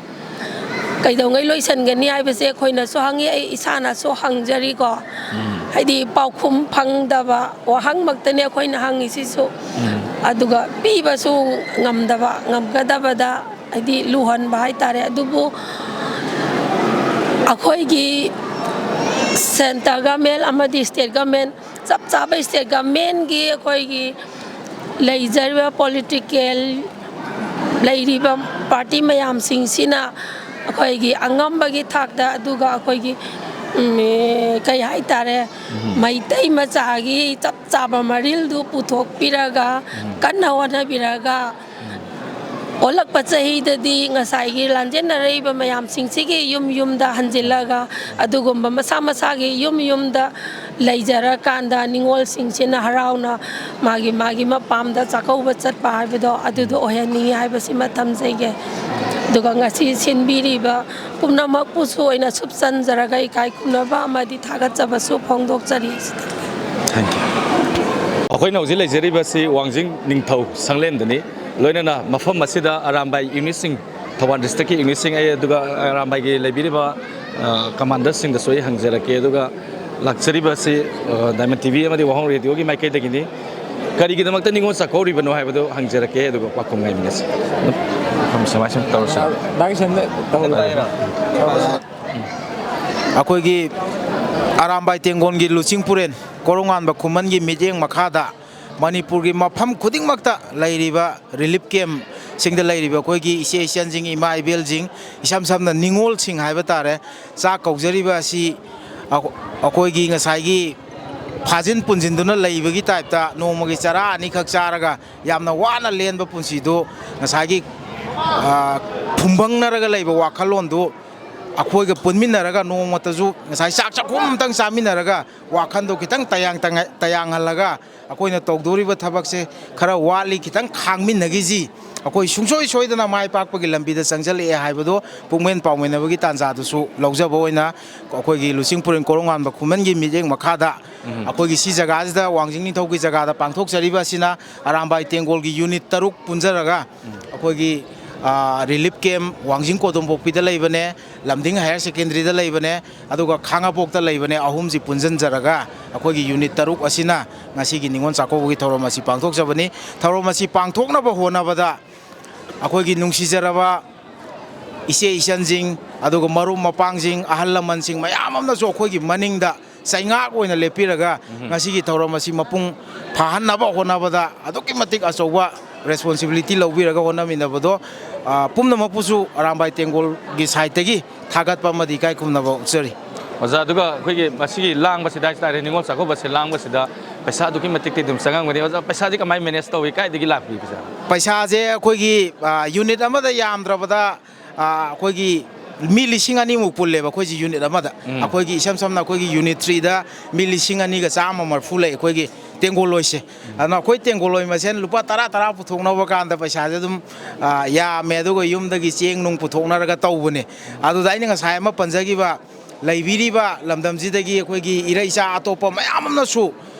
kaidau ngai loisan gani ai base khoina so hangi isana so hangjari ko haidi paukhum phangdaba wahang maktane khoina hangi si so aduga piba su ngamdaba ngamgadaba da haidi luhan ba hai tare adubu akhoi gi center government amadi state government sab chaba state government gi akhoi gi leizarwa political leiriba party mayam sing sina akhoi gi angamba gi thakda aduga akhoi gi kai hai tare maitai macha gi chap chaba maril du puthok piraga kanna wana biraga olak pachahi dadi ngasai gi lanjen narai ba mayam sing sigi yum da hanjilaga adugumba masa gi yum da leijara kanda ningol sing sina harauna magi mapam da chakau ba chat pa haibedo adudo ohani haibasi matam jaige duga ngasi sinbiri ba pumna makpu su oina subsan jaragai kai kumna ba amadi thagat jaba su phongdok chari Thank you. ꯑꯩꯈꯣꯏꯅ ꯍꯧꯖꯤꯛ ꯂꯩꯖꯔꯤꯕꯁꯤ ꯋꯥꯡꯖꯤꯡ ꯅꯤꯡꯊꯧ ꯁꯪꯂꯦꯟꯗꯅꯤ ꯂꯣꯏꯅꯅ ꯃꯐꯝ ꯑꯁꯤꯗ ꯑꯔꯥꯝꯕꯥꯏ ꯌꯨꯅꯤꯠꯁꯤꯡ ꯊꯧꯕꯥꯜ ꯗꯤꯁꯇ꯭ꯔꯤꯛꯀꯤ ꯌꯨꯅꯤꯠꯁꯤꯡ ꯑꯩ ꯑꯗꯨꯒ ꯑꯔꯥꯝꯕꯥꯏꯒꯤ ꯂꯩꯕꯤꯔꯤꯕ ꯀꯃꯥꯟꯗꯔꯁꯤꯡꯗꯁꯨ ꯑꯩ ꯍꯪꯖꯔꯛꯀꯦ ꯑꯗꯨꯒ ꯂꯥꯛꯆꯔꯤꯕꯁꯤ ꯗꯥꯏꯃꯟ ꯇꯤꯚꯤ ꯑꯃꯗꯤ ꯋꯥꯍꯣꯡ ꯔꯦꯗꯤꯑꯣꯒꯤ ꯃꯥꯏꯀꯩꯗꯒꯤꯅꯤ ꯀꯔꯤꯒꯤꯗꯃꯛꯇ ꯅꯤꯉꯣꯜ ꯆꯥꯛꯀꯧꯔꯤꯕꯅꯣ ꯍꯥꯏꯕꯗꯨ ꯍꯪꯖꯔꯛꯀꯦ ꯑꯗꯨꯒ ꯄꯥꯎꯈꯨꯝ ꯉꯥꯏꯃꯤꯟꯅꯁꯤ ꯁꯨꯃꯥꯏ ꯁꯨꯝ ꯇꯧꯔꯁꯤ ꯑꯩꯈꯣꯏꯒꯤ ꯑꯔꯥꯝꯕꯥꯏ ꯇꯦꯡꯒꯣꯟꯒꯤ ꯂꯨꯆꯤꯡꯄꯨꯔꯦꯟ ꯀꯣꯔꯣꯉꯥꯟꯕ ꯈꯨꯃꯟꯒꯤ ꯃꯤꯠꯌꯦꯡ ꯃꯈꯥꯗ ꯃꯅꯤꯄꯨꯔꯒꯤ ꯃꯐꯝ ꯈꯨꯗꯤꯡꯃꯛꯇ ꯂꯩꯔꯤꯕ ꯔꯤꯂꯤꯞ ꯀꯦꯝꯞꯁꯤꯡꯗ ꯂꯩꯔꯤꯕ ꯑꯩꯈꯣꯏꯒꯤ ꯏꯆꯦ ꯏꯆꯟꯁꯤꯡ ꯏꯃꯥ ꯏꯕꯦꯜꯁꯤꯡ ꯏꯁꯝ ꯁꯝꯅ ꯅꯤꯉꯣꯜꯁꯤꯡ ꯍꯥꯏꯕ ꯇꯥꯔꯦ ꯆꯥꯛ ꯀꯧꯖꯔꯤꯕ ꯑꯁꯤ ꯑꯩꯈꯣꯏꯒꯤ ꯉꯁꯥꯏꯒꯤ ꯐꯥꯖꯤꯟ ꯄꯨꯟꯁꯤꯟꯗꯨꯅ ꯂꯩꯕꯒꯤ ꯇꯥꯏꯞꯇ ꯅꯣꯡꯃꯒꯤ ꯆꯔꯥ ꯑꯅꯤꯈꯛ ꯆꯥꯔꯒ ꯌꯥꯝꯅ ꯋꯥꯅ ꯂꯦꯟꯕ ꯄꯨꯟꯁꯤꯗꯨ ꯉꯁꯥꯏꯒꯤ ꯐꯨꯝꯕꯪꯅꯔꯒ ꯂꯩꯕ ꯋꯥꯈꯜꯂꯣꯟꯗꯨ ꯑꯩꯈꯣꯏꯒ ꯄꯨꯟꯃꯤꯟꯅꯔꯒ ꯅꯣꯡꯃꯇꯁꯨ ꯉꯁꯥꯏ ꯆꯥꯛ ꯆꯥꯛꯈꯨꯝ ꯑꯃꯇꯪ ꯆꯥꯃꯤꯟꯅꯔꯒ ꯋꯥꯈꯜꯗꯣ ꯈꯤꯇꯪ ꯇꯌꯥꯡꯍꯜꯂꯒ ꯑꯩꯈꯣꯏꯅ ꯇꯧꯗꯣꯔꯤꯕ ꯊꯕꯛꯁꯦ ꯈꯔ ꯋꯥꯠꯂꯤ ꯈꯤꯇꯪ ꯈꯥꯡꯃꯤꯟꯅꯈꯤꯁꯤ ꯑꯩꯈꯣꯏ ꯁꯨꯡꯁꯣꯏ ꯁꯣꯏꯗꯅ ꯃꯥꯏ ꯄꯥꯛꯄꯒꯤ ꯂꯝꯕꯤꯗ ꯆꯪꯁꯤꯜꯂꯛꯑꯦ ꯍꯥꯏꯕꯗꯣ ꯄꯨꯛꯃꯦꯟ ꯄꯥꯎꯃꯤꯟꯅꯕꯒꯤ ꯇꯥꯟꯖꯥꯗꯨꯁꯨ ꯂꯧꯖꯕ ꯑꯣꯏꯅ ꯑꯩꯈꯣꯏꯒꯤ ꯂꯨꯆꯤꯡꯄꯨꯔꯦꯟ ꯀꯣꯔꯣꯉꯥꯟꯕ ꯈꯨꯃꯟꯒꯤ ꯃꯤꯠꯌꯦꯡ ꯃꯈꯥꯗ ꯑꯩꯈꯣꯏꯒꯤ ꯁꯤ ꯖꯒꯥꯁꯤꯗ ꯋꯥꯡꯖꯤꯡ ꯅꯤꯡꯊꯧꯒꯤ ꯖꯒꯥꯗ ꯄꯥꯡꯊꯣꯛꯆꯔꯤꯕ ꯑꯁꯤꯅ ꯑꯔꯥꯝꯕꯥꯏ ꯇꯦꯡꯒꯣꯜꯒꯤ ꯌꯨꯅꯤꯠ 6 ꯄꯨꯟꯖꯔꯒ ꯑꯩꯈꯣꯏꯒꯤ ꯔꯤꯂꯤꯞ ꯀꯦꯝꯞ ꯋꯥꯡꯖꯤꯡ ꯀꯣꯗꯣꯝꯄꯣꯛꯄꯤꯗ ꯂꯩꯕꯅꯦ ꯂꯝꯗꯤꯡ ꯍꯥꯌꯔ ꯁꯦꯀꯦꯟꯗꯔꯤꯗ ꯂꯩꯕꯅꯦ ꯑꯗꯨꯒ ꯈꯥꯡꯉꯕꯣꯛꯇ ꯂꯩꯕꯅꯦ ꯑꯍꯨꯝꯁꯤ ꯄꯨꯟꯁꯤꯟꯖꯔꯒ ꯑꯩꯈꯣꯏꯒꯤ ꯌꯨꯅꯤꯠ 6 ꯑꯁꯤꯅ ꯉꯁꯤꯒꯤ ꯅꯤꯉꯣꯜ ꯆꯥꯛꯀꯧꯕꯒꯤ ꯊꯧꯔꯝ ꯑꯁꯤ ꯄꯥꯡꯊꯣꯛꯆꯕꯅꯤ ꯊꯧꯔꯝ ꯑꯁꯤ ꯄꯥꯡꯊꯣꯛꯅꯕ ꯍꯣꯠꯅꯕꯗ ꯑꯩꯈꯣꯏꯒꯤ ꯅꯨꯡꯁꯤꯖꯔꯕ ꯏꯆꯦ ꯏꯆꯟꯁꯤꯡ ꯑꯗꯨꯒ ꯃꯔꯨꯞ ꯃꯄꯥꯡꯁꯤꯡ ꯑꯍꯜ ꯂꯃꯟꯁꯤꯡ ꯃꯌꯥꯝ ꯑꯃꯅꯁꯨ ꯑꯩꯈꯣꯏꯒꯤ ꯃꯅꯤꯡꯗ ꯆꯩꯉꯥꯛ ꯑꯣꯏꯅ ꯂꯦꯞꯄꯤꯔꯒ ꯉꯁꯤꯒꯤ ꯊꯧꯔꯝ ꯑꯁꯤ ꯃꯄꯨꯡ ꯐꯥꯍꯟꯅꯕ ꯍꯣꯠꯅꯕꯗ ꯑꯗꯨꯛꯀꯤ ꯃꯇꯤꯛ ꯑꯆꯧꯕ ꯔꯦꯁꯄꯣꯟꯁꯤꯕꯤꯂꯤꯇꯤ ꯂꯧꯕꯤꯔꯒ ꯍꯣꯠꯅꯃꯤꯟꯅꯕꯗꯣ ꯄꯨꯝꯅꯃꯛꯄꯨꯁꯨ ꯑꯔꯥꯝꯕꯥꯏ ꯇꯦꯡꯒꯣꯜꯒꯤ ꯁꯥꯏꯠꯇꯒꯤ ꯊꯥꯒꯠꯄ ꯑꯃꯗꯤ ꯏꯀꯥꯏ ꯈꯨꯝꯅꯕ ꯎꯠꯆꯔꯤ ꯑꯣꯖꯥ ꯑꯗꯨꯒ ꯑꯩꯈꯣꯏꯒꯤ ꯃꯁꯤꯒꯤ ꯂꯥꯡꯕꯁꯤꯗ ꯍꯥꯏꯇꯥꯔꯦ ꯅꯤꯉꯣꯜ ꯆꯥꯛꯀꯧꯕꯁꯤ ꯂꯥꯡꯕꯁꯤꯗ ꯄꯩꯁꯥ ꯑꯗꯨꯛꯀꯤ ꯃꯇꯤꯛꯇꯤ ꯑꯗꯨꯝ ꯆꯪꯉꯝꯒꯅꯤ ꯑꯣꯖꯥ ꯄꯩꯁꯥꯗꯤ ꯀꯃꯥꯏꯅ ꯃꯦꯅꯦꯖ ꯇꯧꯏ ꯀꯥꯏꯗꯒꯤ ꯂꯥꯛꯄꯤ ꯄꯩꯁꯥꯁꯦ ꯑꯩꯈꯣꯏꯒꯤ ꯌꯨꯅꯤꯠ ꯑꯃꯗ ꯌꯥꯝꯗ꯭ꯔꯕꯗ ꯑꯩꯈꯣꯏꯒꯤ ꯃꯤ 2,000 ꯄꯨꯜꯂꯦꯕ ꯑꯩꯈꯣꯏꯁꯤ ꯌꯨꯅꯤꯠ ꯑꯃꯗ ꯑꯩꯈꯣꯏꯒꯤ ꯏꯁꯝ ꯁꯝꯅ ꯑꯩꯈꯣꯏꯒꯤ ꯌꯨꯅꯤꯠ 3ꯗ ꯃꯤ 2,140 ꯂꯩ ꯑꯩꯈꯣꯏꯒꯤ ꯇꯦꯡꯒꯣꯜꯂꯣꯏꯁꯦ ꯑꯗꯨꯅ ꯑꯩꯈꯣꯏ ꯇꯦꯡꯒꯣꯜꯂꯣꯏ ꯃꯁꯦꯟ ꯂꯨꯄꯥ 10 ꯄꯨꯊꯣꯛꯅꯕ ꯀꯥꯟꯗ ꯄꯩꯁꯥꯁꯦ ꯑꯗꯨꯝ ꯌꯥꯝꯃꯦ ꯑꯗꯨꯒ ꯌꯨꯝꯗꯒꯤ ꯆꯦꯡ ꯅꯨꯡ ꯄꯨꯊꯣꯛꯅꯔꯒ ꯇꯧꯕꯅꯦ ꯑꯗꯨꯗ ꯑꯩꯅ ꯉꯁꯥꯏ ꯑꯃ ꯄꯟꯖꯈꯤꯕ ꯂꯩꯕꯤꯔꯤꯕ ꯂꯝꯗꯝꯁꯤꯗꯒꯤ ꯑꯩꯈꯣꯏꯒꯤ ꯏꯔꯩꯆꯥ ꯑꯇꯣꯞꯄ ꯃꯌꯥꯝ ꯑꯃꯅꯁꯨ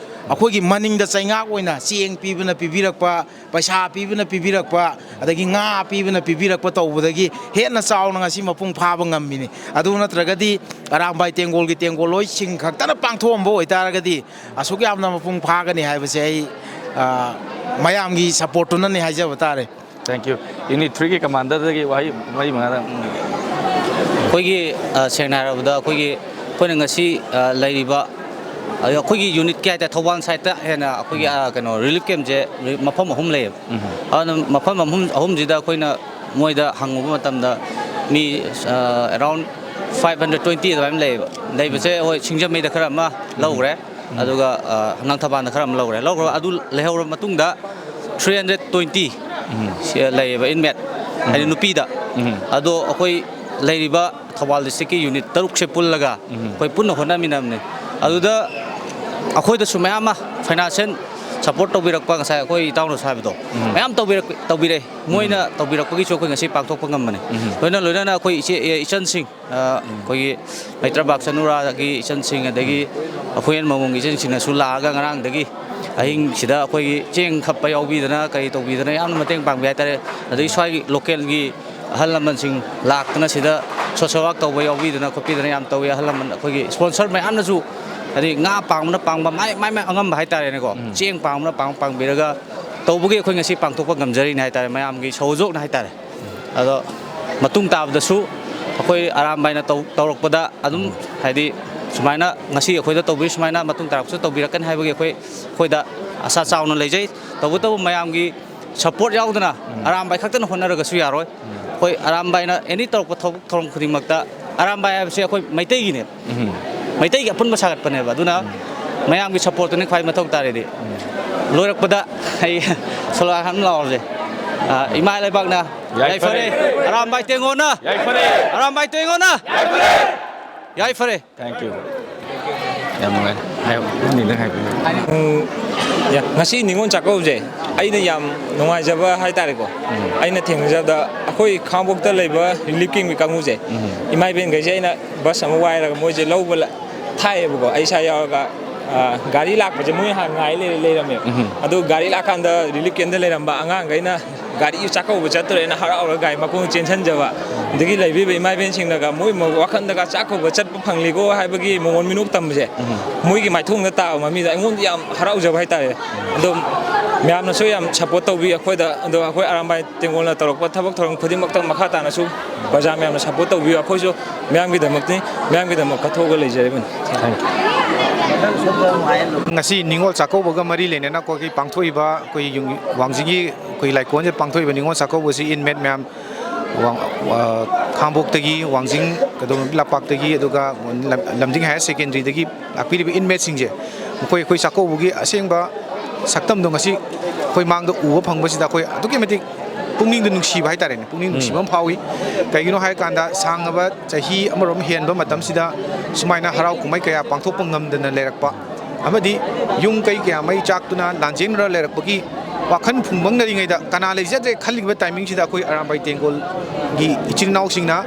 ꯑꯩꯈꯣꯏꯒꯤ ꯃꯅꯤꯡꯗ ꯆꯩꯉꯥꯛ ꯑꯣꯏꯅ ꯆꯦꯡ ꯄꯤꯕꯅ ꯄꯤꯕꯤꯔꯛꯄ ꯄꯩꯁꯥ ꯄꯤꯕꯅ ꯄꯤꯕꯤꯔꯛꯄ ꯑꯗꯒꯤ ꯉꯥ ꯄꯤꯕꯅ ꯄꯤꯕꯤꯔꯛꯄ ꯇꯧꯕꯗꯒꯤ ꯍꯦꯟꯅ ꯆꯥꯎꯅ ꯉꯁꯤ ꯃꯄꯨꯡ ꯐꯥꯕ ꯉꯝꯃꯤꯅꯤ ꯑꯗꯨ ꯅꯠꯇ꯭ꯔꯒꯗꯤ ꯑꯔꯥꯝꯕꯥꯏ ꯇꯦꯡꯒꯣꯜꯒꯤ ꯇꯦꯡꯒꯣꯜꯂꯣꯏꯁꯤꯡ ꯈꯛꯇꯅ ꯄꯥꯡꯊꯣꯛꯑꯝꯕ ꯑꯣꯏꯇꯥꯔꯒꯗꯤ ꯑꯁꯨꯛ ꯌꯥꯝꯅ ꯃꯄꯨꯡ ꯐꯥꯒꯅꯤ ꯍꯥꯏꯕꯁꯦ ꯑꯩ ꯃꯌꯥꯝꯒꯤ ꯁꯄꯣꯔꯠꯇꯨꯅꯅꯤ ꯍꯥꯏꯖꯕ ꯇꯥꯔꯦ ꯊꯦꯡꯛ ꯌꯨ ꯌꯨꯅꯤꯠ 3ꯒꯤ ꯀꯃꯥꯟꯗꯔꯗꯒꯤ ꯋꯥꯍꯩ ꯃꯔꯤ ꯃꯉꯥꯗ ꯑꯩꯈꯣꯏꯒꯤ ꯁꯦꯡꯅ ꯍꯥꯏꯔꯕꯗ ꯑꯩꯈꯣꯏꯅ ꯉꯁꯤ ꯂꯩꯔꯤꯕ ꯑꯩꯈꯣꯏꯒꯤ ꯌꯨꯅꯤꯠꯀꯤ ꯍꯥꯏꯇꯥꯔꯦ ꯊꯧꯕꯥꯜ ꯁꯥꯏꯠꯇ ꯍꯦꯟꯅ ꯑꯩꯈꯣꯏꯒꯤ ꯀꯩꯅꯣ ꯔꯤꯂꯤꯞ ꯀꯦꯝꯞꯁꯦ ꯃꯐꯝ 3 ꯂꯩꯌꯦꯕ ꯑꯗꯨꯅ ꯃꯐꯝ 3ꯁꯤꯗ ꯑꯩꯈꯣꯏꯅ ꯃꯣꯏꯗ ꯍꯪꯉꯨꯕ ꯃꯇꯝꯗ ꯃꯤ ꯑꯦꯔꯥꯎꯟ 520 ꯑꯗꯨꯃꯥꯏꯅ ꯂꯩꯕꯁꯦ ꯍꯣꯏ ꯁꯤꯡꯖꯃꯩꯗ ꯈꯔ ꯑꯃ ꯂꯧꯈ꯭ꯔꯦ ꯑꯗꯨꯒ ꯂꯪꯊꯕꯥꯜꯗ ꯈꯔ ꯑꯃ ꯂꯧꯈ꯭ꯔꯦ ꯑꯗꯨ ꯂꯩꯍꯧꯔꯕ ꯃꯇꯨꯡꯗ 320 ꯂꯩꯌꯦꯕ ꯏꯟꯃꯦꯠ ꯍꯥꯏꯗꯤ ꯅꯨꯄꯤꯗ ꯑꯗꯣ ꯑꯩꯈꯣꯏ ꯂꯩꯔꯤꯕ ꯊꯧꯕꯥꯜ ꯗꯤꯁꯇ꯭ꯔꯤꯛꯀꯤ ꯌꯨꯅꯤꯠ 6ꯁꯦ ꯄꯨꯜꯂꯒ ꯑꯩꯈꯣꯏ ꯄꯨꯟꯅ ꯍꯣꯠꯅꯃꯤꯟꯅꯕꯅꯦ ꯑꯗꯨꯗ ꯑꯩꯈꯣꯏꯗꯁꯨ ꯃꯌꯥꯝ ꯑꯃ ꯐꯥꯏꯅꯥꯟꯁꯤꯌꯦꯜ ꯁꯄꯣꯔꯠ ꯇꯧꯕꯤꯔꯛꯄ ꯉꯁꯥꯏ ꯑꯩꯈꯣꯏ ꯏꯇꯥꯎꯅꯁꯨ ꯍꯥꯏꯕꯗꯣ ꯃꯌꯥꯝ ꯇꯧꯕꯤꯔꯛꯑꯦ ꯃꯣꯏꯅ ꯇꯧꯕꯤꯔꯛꯄꯒꯤꯁꯨ ꯑꯩꯈꯣꯏ ꯉꯁꯤ ꯄꯥꯡꯊꯣꯛꯄ ꯉꯝꯕꯅꯦ ꯂꯣꯏꯅꯅ ꯑꯩꯈꯣꯏ ꯏꯆꯟꯁꯤꯡ ꯑꯩꯈꯣꯏꯒꯤ ꯃꯩꯇ꯭ꯔꯕꯥꯛ ꯆꯅꯨꯔꯥꯒꯤ ꯏꯆꯟꯁꯤꯡ ꯑꯗꯒꯤ ꯑꯩꯈꯣꯏ ꯃꯃꯣꯡꯒꯤ ꯏꯆꯟꯁꯤꯡꯅꯁꯨ ꯂꯥꯛꯑꯒ ꯉꯔꯥꯡꯗꯒꯤ ꯑꯍꯤꯡꯁꯤꯗ ꯑꯩꯈꯣꯏꯒꯤ ꯆꯦꯡ ꯈꯞꯄ ꯌꯥꯎꯕꯤꯗꯅ ꯀꯔꯤ ꯇꯧꯕꯤꯗꯅ ꯌꯥꯝꯅ ꯃꯇꯦꯡ ꯄꯥꯡꯕꯤ ꯍꯥꯏꯇꯥꯔꯦ ꯑꯗꯒꯤ ꯁ꯭ꯋꯥꯏꯒꯤ ꯂꯣꯀꯦꯜꯒꯤ ꯑꯍꯜ ꯂꯃꯟꯁꯤꯡ ꯂꯥꯛꯇꯅ ꯁꯤꯗ ꯁꯣꯁꯦꯜ ꯋꯥꯔꯛ ꯇꯧꯕ ꯌꯥꯎꯕꯤꯗꯅ ꯈꯣꯠꯄꯤꯗꯅ ꯌꯥꯝ ꯇꯧꯋꯤ ꯑꯍꯜ ꯂꯃꯟ ꯑꯩꯈꯣꯏꯒꯤ ꯁ꯭ꯄꯣꯟꯁꯔ ꯃꯌꯥꯝꯅꯁꯨ ꯍꯥꯏꯗꯤ ꯉꯥ ꯄꯥꯡꯕꯅ ꯄꯥꯡꯕ ꯃꯥꯏ ꯑꯉꯝꯕ ꯍꯥꯏꯇꯥꯔꯦꯅꯦꯀꯣ ꯆꯦꯡ ꯄꯥꯡꯕꯅ ꯄꯥꯡꯕꯤꯔꯒ ꯇꯧꯕꯒꯤ ꯑꯩꯈꯣꯏ ꯉꯁꯤ ꯄꯥꯡꯊꯣꯛꯄ ꯉꯝꯖꯔꯤꯅꯦ ꯍꯥꯏꯇꯥꯔꯦ ꯃꯌꯥꯝꯒꯤ ꯁꯧꯖꯣꯛꯅ ꯍꯥꯏꯇꯥꯔꯦ ꯑꯗꯣ ꯃꯇꯨꯡ ꯇꯥꯕꯗꯁꯨ ꯑꯩꯈꯣꯏ ꯑꯔꯥꯝꯕꯥꯏꯅ ꯇꯧꯔꯛꯄꯗ ꯑꯗꯨꯝ ꯍꯥꯏꯗꯤ ꯁꯨꯃꯥꯏꯅ ꯉꯁꯤ ꯑꯩꯈꯣꯏꯗ ꯇꯧꯕꯤꯔꯤ ꯁꯨꯃꯥꯏꯅ ꯃꯇꯨꯡ ꯇꯥꯔꯛꯄꯁꯨ ꯇꯧꯕꯤꯔꯛꯀꯅꯤ ꯍꯥꯏꯕꯒꯤ ꯑꯩꯈꯣꯏꯗ ꯑꯁꯥ ꯆꯥꯎꯅ ꯂꯩꯖꯩ ꯇꯧꯕꯇꯕꯨ ꯃꯌꯥꯝꯒꯤ ꯁꯄꯣꯔꯠ ꯌꯥꯎꯗꯅ ꯑꯔꯥꯝꯕꯥꯏ ꯈꯛꯇꯅ ꯍꯣꯠꯅꯔꯒꯁꯨ ꯌꯥꯔꯣꯏ ꯑꯩꯈꯣꯏ ꯑꯔꯥꯝꯕꯥꯏꯅ ꯑꯦꯅꯤ ꯇꯧꯔꯛꯄ ꯊꯕꯛ ꯊꯧꯔꯝ ꯈꯨꯗꯤꯡꯃꯛꯇ ꯑꯔꯥꯝꯕꯥꯏ ꯍꯥꯏꯕꯁꯦ ꯑꯩꯈꯣꯏ ꯃꯩꯇꯩꯒꯤꯅꯦ ꯃꯩꯇꯩꯒꯤ ꯑꯄꯨꯟꯕ ꯁꯥꯒꯠꯄꯅꯦꯕ ꯑꯗꯨꯅ ꯃꯌꯥꯝꯒꯤ ꯁꯄꯣꯔꯠꯇꯨꯅꯤ ꯈ꯭ꯋꯥꯏ ꯃꯊꯧ ꯇꯥꯔꯦꯗꯤ ꯂꯣꯏꯔꯛꯄꯗ ꯑꯩ ꯁꯣꯂꯥ ꯍꯟ ꯂꯥꯎꯔꯁꯦ ꯏꯃꯥ ꯂꯩꯕꯥꯛꯅ ꯌꯥꯏꯐꯔꯦ ꯑꯔꯥꯝꯕꯥꯏ ꯇꯦꯡꯒꯣꯟꯅ ꯌꯥꯏꯐꯔꯦ ꯑꯔꯥꯝꯕꯥꯏ ꯇꯦꯡꯒꯣꯟꯅ ꯌꯥꯏꯐꯔꯦ ꯊꯦꯡꯛ ꯌꯨ ꯌꯥꯝ ꯅꯨꯡꯉꯥꯏ ꯉꯁꯤ ꯅꯤꯉꯣꯜ ꯆꯥꯛꯀꯧꯕꯁꯦ ꯑꯩꯅ ꯌꯥꯝ ꯅꯨꯡꯉꯥꯏꯖꯕ ꯍꯥꯏꯇꯥꯔꯦꯀꯣ ꯑꯩꯅ ꯊꯦꯡꯅꯖꯕꯗ ꯑꯩꯈꯣꯏ ꯈꯥꯡꯉꯕꯣꯛꯇ ꯂꯩꯕ ꯔꯤꯂꯤꯞ ꯀꯦꯝꯞꯀꯤ ꯀꯥꯡꯕꯨꯁꯦ ꯏꯃꯥ ꯏꯕꯦꯟꯈꯩꯁꯦ ꯑꯩꯅ ꯕꯁ ꯑꯃ ꯋꯥꯏꯔꯒ ꯃꯣꯏꯁꯦ ꯂꯧꯕ ꯊꯥꯏꯌꯦꯕꯀꯣ ꯑꯩ ꯏꯁꯥ ꯌꯥꯎꯔꯒ ꯒꯥꯔꯤ ꯂꯥꯛꯄꯁꯦ ꯃꯣꯏ ꯍꯥꯟꯅ ꯉꯥꯏ ꯂꯩꯔꯝꯃꯦ ꯑꯗꯨ ꯒꯥꯔꯤ ꯂꯥꯛꯀꯥꯟꯗ ꯔꯤꯂꯤꯐ ꯀꯦꯝꯗ ꯂꯩꯔꯝꯕ ꯑꯉꯥꯡꯈꯩꯅ ꯒꯥꯔꯤ ꯆꯥꯛꯀꯧꯕ ꯆꯠꯇꯣꯔꯦꯅ ꯍꯔꯥꯎꯔꯒ ꯒꯥꯔꯤ ꯃꯈꯣꯡ ꯆꯦꯟꯁꯤꯟꯖꯕ ꯑꯗꯒꯤ ꯂꯩꯕꯤꯕ ꯏꯃꯥ ꯏꯕꯦꯟꯁꯤꯡꯅꯒ ꯃꯣꯏ ꯋꯥꯈꯜꯗꯒ ꯆꯥꯛꯀꯧꯕ ꯆꯠꯄ ꯐꯪꯂꯤꯀꯣ ꯍꯥꯏꯕꯒꯤ ꯃꯉꯣꯟ ꯃꯤꯅꯣꯛ ꯇꯝꯕꯁꯦ ꯃꯣꯏꯒꯤ ꯃꯥꯏꯊꯣꯡꯗ ꯇꯥꯕ ꯃꯃꯤꯗ ꯑꯩꯉꯣꯟꯗ ꯌꯥꯝ ꯍꯔꯥꯎꯖꯕ ꯍꯥꯏꯇꯥꯔꯦ ꯑꯗꯣ ꯃꯌꯥꯝꯅꯁꯨ ꯌꯥꯝ ꯁꯞꯄꯣꯔꯠ ꯇꯧꯕꯤ ꯑꯩꯈꯣꯏꯗ ꯑꯗꯣ ꯑꯩꯈꯣꯏ ꯑꯔꯥꯝꯕꯥꯏ ꯇꯦꯡꯒꯣꯜꯅ ꯇꯧꯔꯛꯄ ꯊꯕꯛ ꯊꯧꯔꯝ ꯈꯨꯗꯤꯡꯃꯛꯇ ꯃꯈꯥ ꯇꯥꯅꯁꯨ ꯄ꯭ꯔꯖꯥ ꯃꯌꯥꯝꯅ ꯁꯞꯄꯣꯔꯠ ꯇꯧꯕꯤꯌꯨ ꯑꯩꯈꯣꯏꯁꯨ ꯃꯌꯥꯝꯒꯤꯗꯃꯛꯇꯤ ꯃꯌꯥꯝꯒꯤꯗꯃꯛ ꯀꯠꯊꯣꯛꯑꯒ ꯂꯩꯖꯔꯤꯕꯅꯤ ngasi ningol sakaubaga mari lenena ko ki pangthoiba koi wangjingi koi laikon je pangthoiba ningol sakauba si inmet myam khambok tagi wangjing kadom lapak tagi aduga lamjing higher secondary tagi akpiri inmet singje koi koi sakaubugi asengba saktam do ngasi koi mangdo uwa phangba sida koi aduki metik pungning du nungsi bai tare ne pungning nungsi bam phawi kaigino hai kanda sangaba chahi amarom henba matam sida sumaina harau kumai kaya pangthok ngam dana lerakpa amadi yung kai kya mai chak tuna lanjeng ra lerakpagi wakhan phungbang nari ngai da kana leje khaliba timing sida koi arambai tengol gi ichinau singna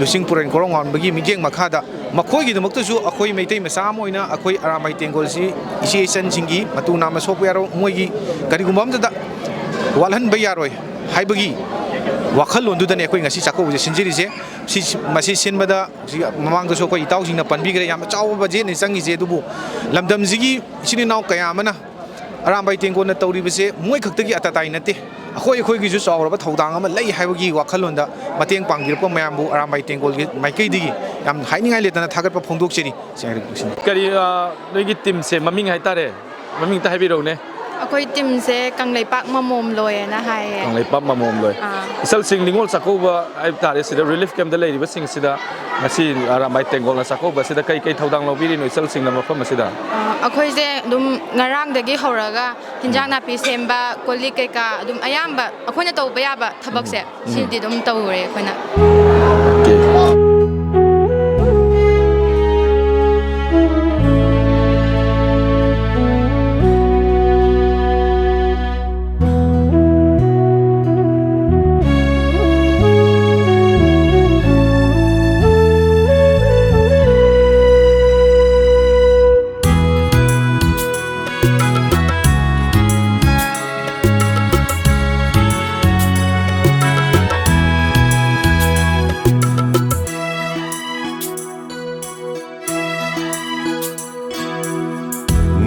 lusing puren korong on bagi mijeng makha da makhoi gi damak tu akoi meitai masa moina akoi arambai tengol si association singi matuna ma sop yaro moi gi kari gumam da walhan bayaroi haibagi wakhal londu dane koi ngasi chakau je sinjiri je si masi sinbada mamang do so koi itaw singna panbi gre yam chaw ba je ni changi je dubu lamdam jigi sini naw kaya mana arambai tengol na tawri bese moi khaktagi atatai nate akhoi khoi gi ju chawra ba thodang ama lei haibagi wakhal londa mateng panggir pa mayam bu arambai tengol gi maikai digi yam hainingai le dana thagat pa phongdok cheri kari noi gi team se maming hai tare maming ta haibiro ne ꯑꯩꯈꯣꯏ ꯇꯤꯝꯁꯦ ꯀꯪꯂꯩꯄꯥꯛ ꯃꯃꯣꯝ ꯂꯣꯏꯅ ꯍꯥꯏꯌꯦ ꯀꯪꯂꯩꯄꯥꯛ ꯃꯃꯣꯝ ꯂꯣꯏ ꯏꯁꯜꯁꯤꯡ ꯅꯤꯡꯉꯣꯜ ꯆꯥꯛꯀꯧꯕ ꯍꯥꯏꯕ ꯇꯥꯔꯦ ꯁꯤꯗ relief ꯀꯦꯝꯗ ꯂꯩꯔꯤꯕꯁꯤꯡ ꯑꯁꯤꯗ ꯉꯁꯤ ꯑꯔꯥꯝꯕꯥꯏ ꯇꯦꯡꯒꯣꯜꯅ ꯆꯥꯛꯀꯧꯕ ꯑꯁꯤꯗ ꯀꯩ ꯀꯩ ꯊꯧꯗꯥꯡ ꯂꯧꯕꯤꯔꯤꯅꯣ ꯏꯁꯜꯁꯤꯡꯅ ꯃꯐꯝ ꯑꯁꯤꯗ ꯑꯩꯈꯣꯏꯁꯦ ꯑꯗꯨꯝ ꯉꯔꯥꯡꯗꯒꯤ ꯍꯧꯔꯒ ꯍꯤꯟꯖꯥꯡ ꯅꯥꯄꯤ ꯁꯦꯝꯕ ꯀꯣꯜꯂꯤꯛ ꯀꯩꯀꯥ ꯑꯗꯨꯝ ꯑꯌꯥꯝꯕ ꯑꯩꯈꯣꯏꯅ ꯇꯧꯕ ꯌꯥꯕ ꯊꯕꯛꯁꯦ ꯁꯤꯗꯤ ꯑꯗꯨꯝ ꯇꯧꯔꯦ ꯑꯩꯈꯣꯏꯅ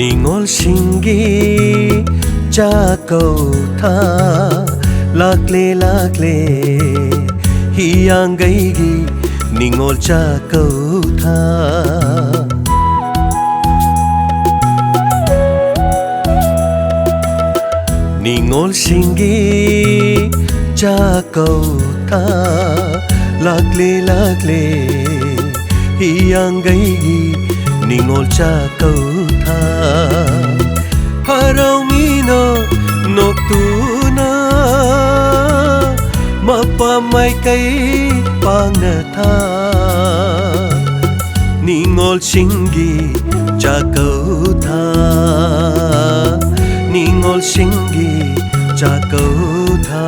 Ningol singi chakau tha lakle lakle hiyang gai gi ningol chakau tha Ningol singi chakau tha lakle lakle hiyang gai gi ningol chakau tha harau mino noktuna mapa mai kai pangna tha ningol singi chakau tha ningol singi chakau tha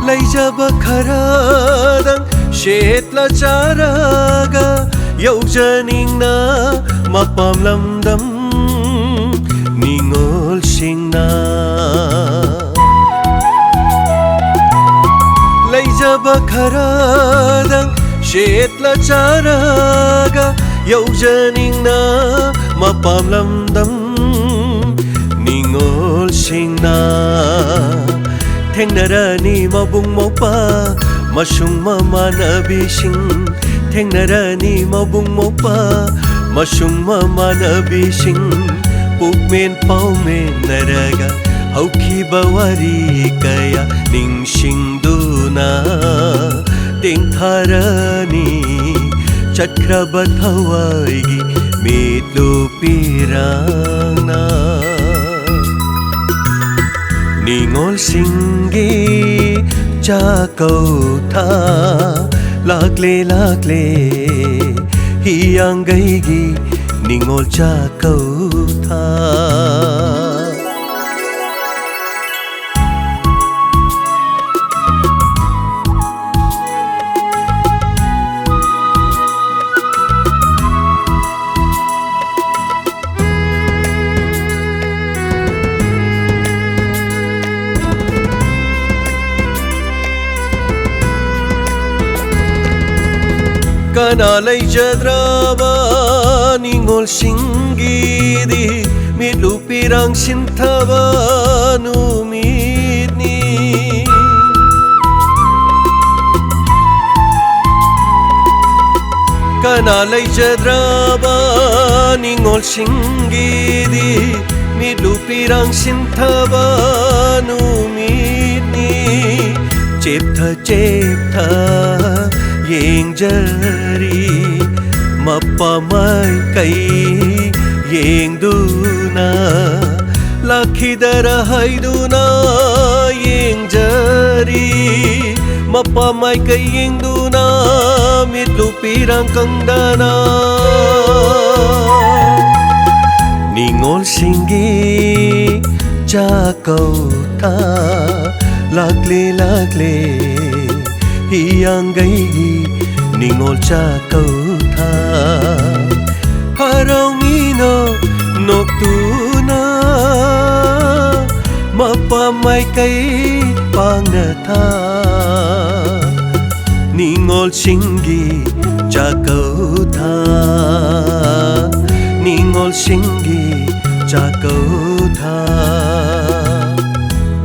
Laijaba kharadang shetla charaga yaujaningna mapam lamdam ningol singna Laijaba kharadang shetla charaga yaujaningna mapam lamdam ningol singna Thengnarani mabung mopa masung mamanabi sing Thengnarani mabung mopa masung mamanabi sing Pukmen paumen naraga hauki bawari kaya ning singduna Tengtharani chakraba thawaigi mitlu pirana Ningol singi chakau tha lakle hiyangay gi ningol cha kau tha kanalay jadraba ningol singidi midlupirang sintaba numidni kanalay jadraba ningol singidi midlupirang sintaba numidni cheptha yeng jari mapamay kay yeng duna lakhidara hay duna yeng jari mapamay kay yeng duna mitlupirang kangdana ningol singgi chakaw ta lakle hiyangay gi ningol cha kau tha harangino noktuna mapamay kay pangatha ningol singgi cha kau tha ningol singgi cha kau tha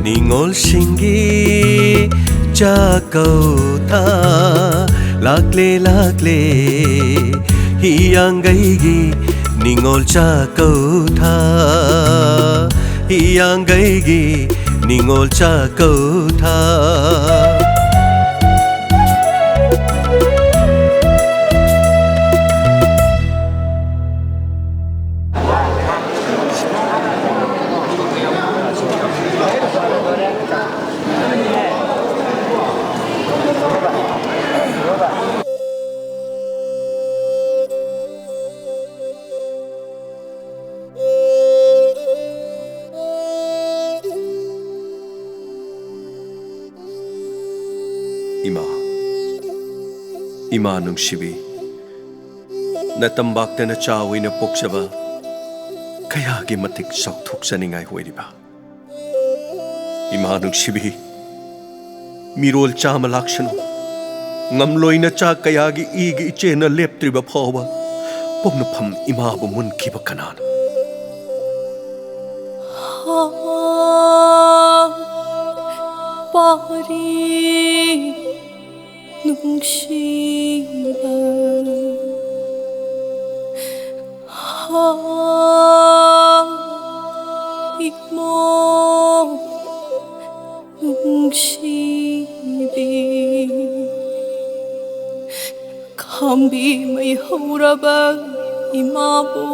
ningol singgi cha kau tha lakle hiyangay gi ningol cha kau tha hiyangay gi ningol cha kau tha Ima nungsibi natambak na chawi na poksaba kaya gi matik sakthuk saningai hoiriba ima nungsibi mirol chama lakshano ngamloi na cha kaya gi igi iche na leptriba phawa pomna pham ima bu mun kiba kanana pari nungsiba ikmo nungsibi kambi may hauraba imabu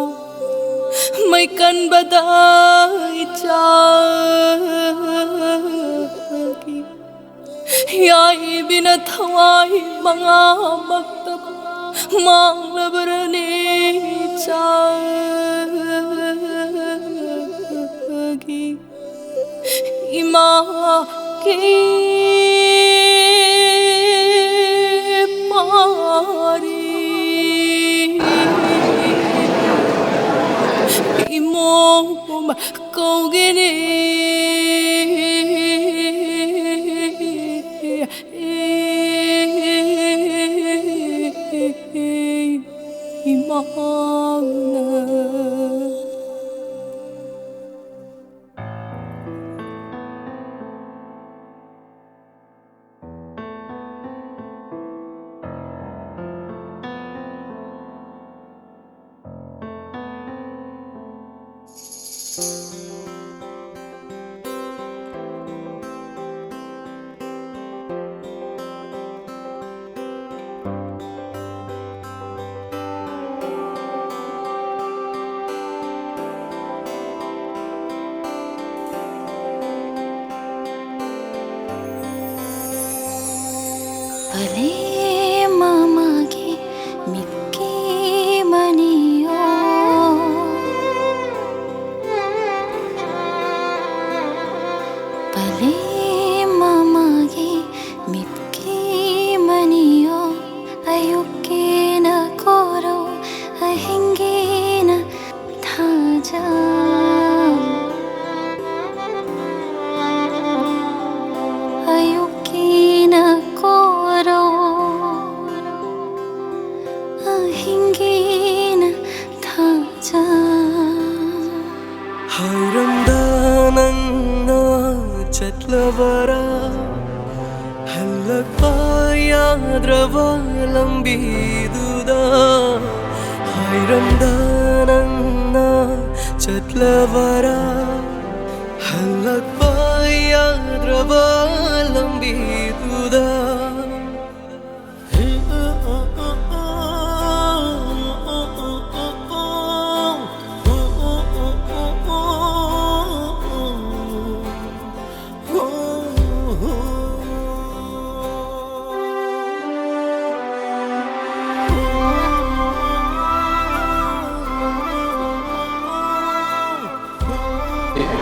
may kanbaday chagi yai binathawai mga magtab manglabarane chagi ima ke pari imong kau gini imana Palima 자 아유기나 걸어 아hin기나 타자 하이람다낭나 잣라바라 할락바야드라바 lambiduda 하이람다낭나 잣라바라 할락바야드라바 lambiduda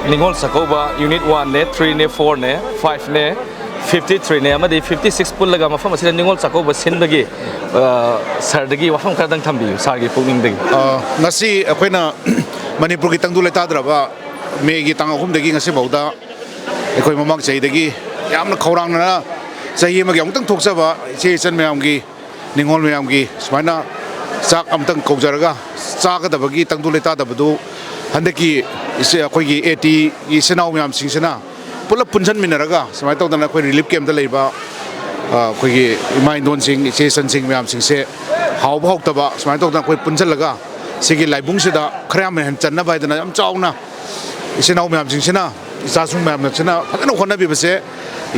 Ningol Sakoba Unit 1 ne 3 ne 4 ne 5 ne 53 ne amadi 56 pullaga mafam asida Ningol Sakoba sindagi sardagi wafam khadang thambi sargi pungning dagi ngasi akoina manipur gi tangdu leta draba me gi tang ahum dagi ngasi bauda akoi mamang chei dagi yamna khorang na chahi ma gi amtang thoksaba che chan me am gi Ningol me am gi smaina sak amtang koujaraga chaka dabagi tangdu leta dabadu handaki ise akoi gi 80 gi senau me am singsena pulap punjan minaraga smai tawdana akoi relief camp da leiba akoi gi imai don sing che san sing me am singse हाव भाव तब सुमाय तौदना कोई पुंजलगा सिगी लाइबुंग सिदा खराम हेन चन्ना बायदना यम चावना इसे नाव ma'am सिंसिना इसासुं ma'am नचना फकन होना भी बसे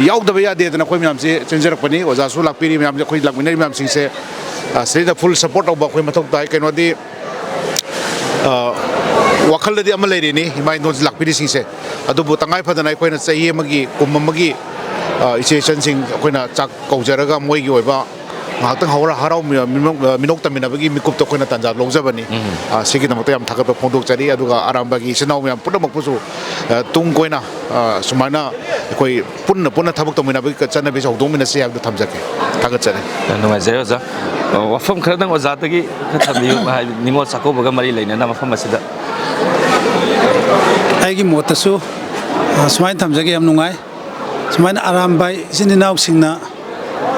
यावदब यादेदना कोई मैम से चेंजरपनी ओजासु लाकपिरी मैम जे कोई लाकमिनरी मैम सिंसे सेदा फुल सपोर्ट अब कोई मथक ताई कैनोदी वखलदि अम लेरिनी हिमाय नोज लाकपिरी सिंसे अदुबु तंगाय फदना कोइना चही मगी कुममगी इसे चनसिंग कोइना चाक कौजरगा मोइगी ओइबा ngakhtang hawra harau minok taminabagi mikup to koina tanja longzabani sigi namata yam thakap phondok chari aduga arambagi sinau yam pudam pusu tung koina sumaina koi punna thabak to minabagi chana be jodong mina se yak thamjake thagat chare nungai jayo za wafam khradang ozatagi khathabiu Ningol Sakoba mari leina na mafam asida aigi motasu sumain thamjage yam nungai sumaina arambai sininau singna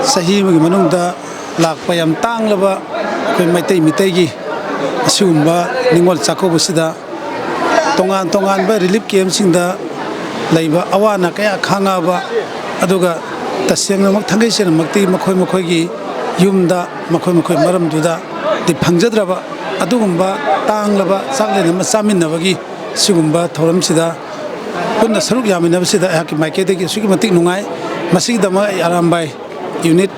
sahi magi manungda lakpa yam tanglaba koi maitai mitegi asumba Ningol Sakoba sida tongan ba relief camp singda leiba awana kaya khanga ba aduga taseng mak thangai sen makti makhoi gi yumda makhoi maram duda di phangjadraba adugumba tanglaba sakle na saminabagi sigumba thoram sida punna saruk yaminaba sida haki maike degi sugi matik nungai masigdama arambai unit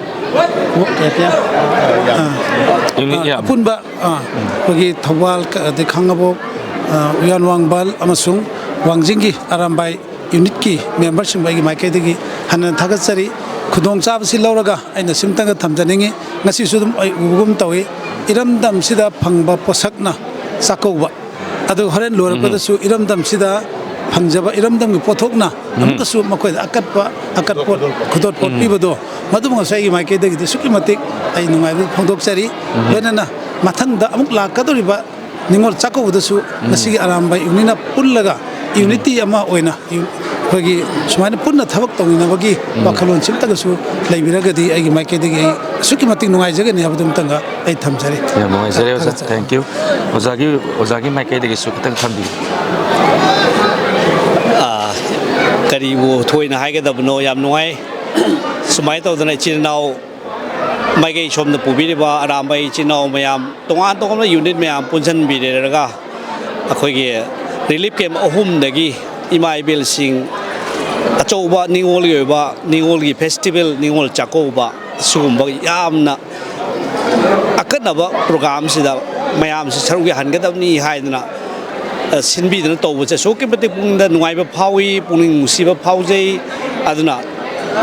apunba bagi thawal de khangabo uyan wangbal amasung wangjingi arambai unit ki member sing bagi maike degi hanan thagatsari khudong chabsi lauraga aina simtanga thamjaningi ngasi sudum ugum tawi iramdam sida phangba posakna sakauba adu horen lorapeda su iramdam sida fangjaba iramdam gi pothokna amta su makoi akat pot khudot pot pibado madum ngasai maike degi suki matik ai nungai phondok chari benana mathangda amuk lakadoriba Ningol Sakoba su nasigi arambai unina pullaga unity ama oina khogi sumaina punna thabak tawina bagi bakhalon chimtaga su leibiragadi ai maike degi suki matik nungai jagani abdum tanga ai thamjare ya nungai jare thank you ozagi maike degi su kitang thambi karibu thoina haigedabno yam nuai sumai tawdana chinau maige somna pubiriba arambai chinau mayam tongan unit mayam punjan bireraga akhoigi relief camp ahum dagi imai bil sing achouba Ningol gi festival Ningol Sakoba sugumba yamna akanaba program sida mayam si sarugi hangadabni haidna sinbidana tawbuche soki pati pungda nuaiba phawi puning musiba phaujai aduna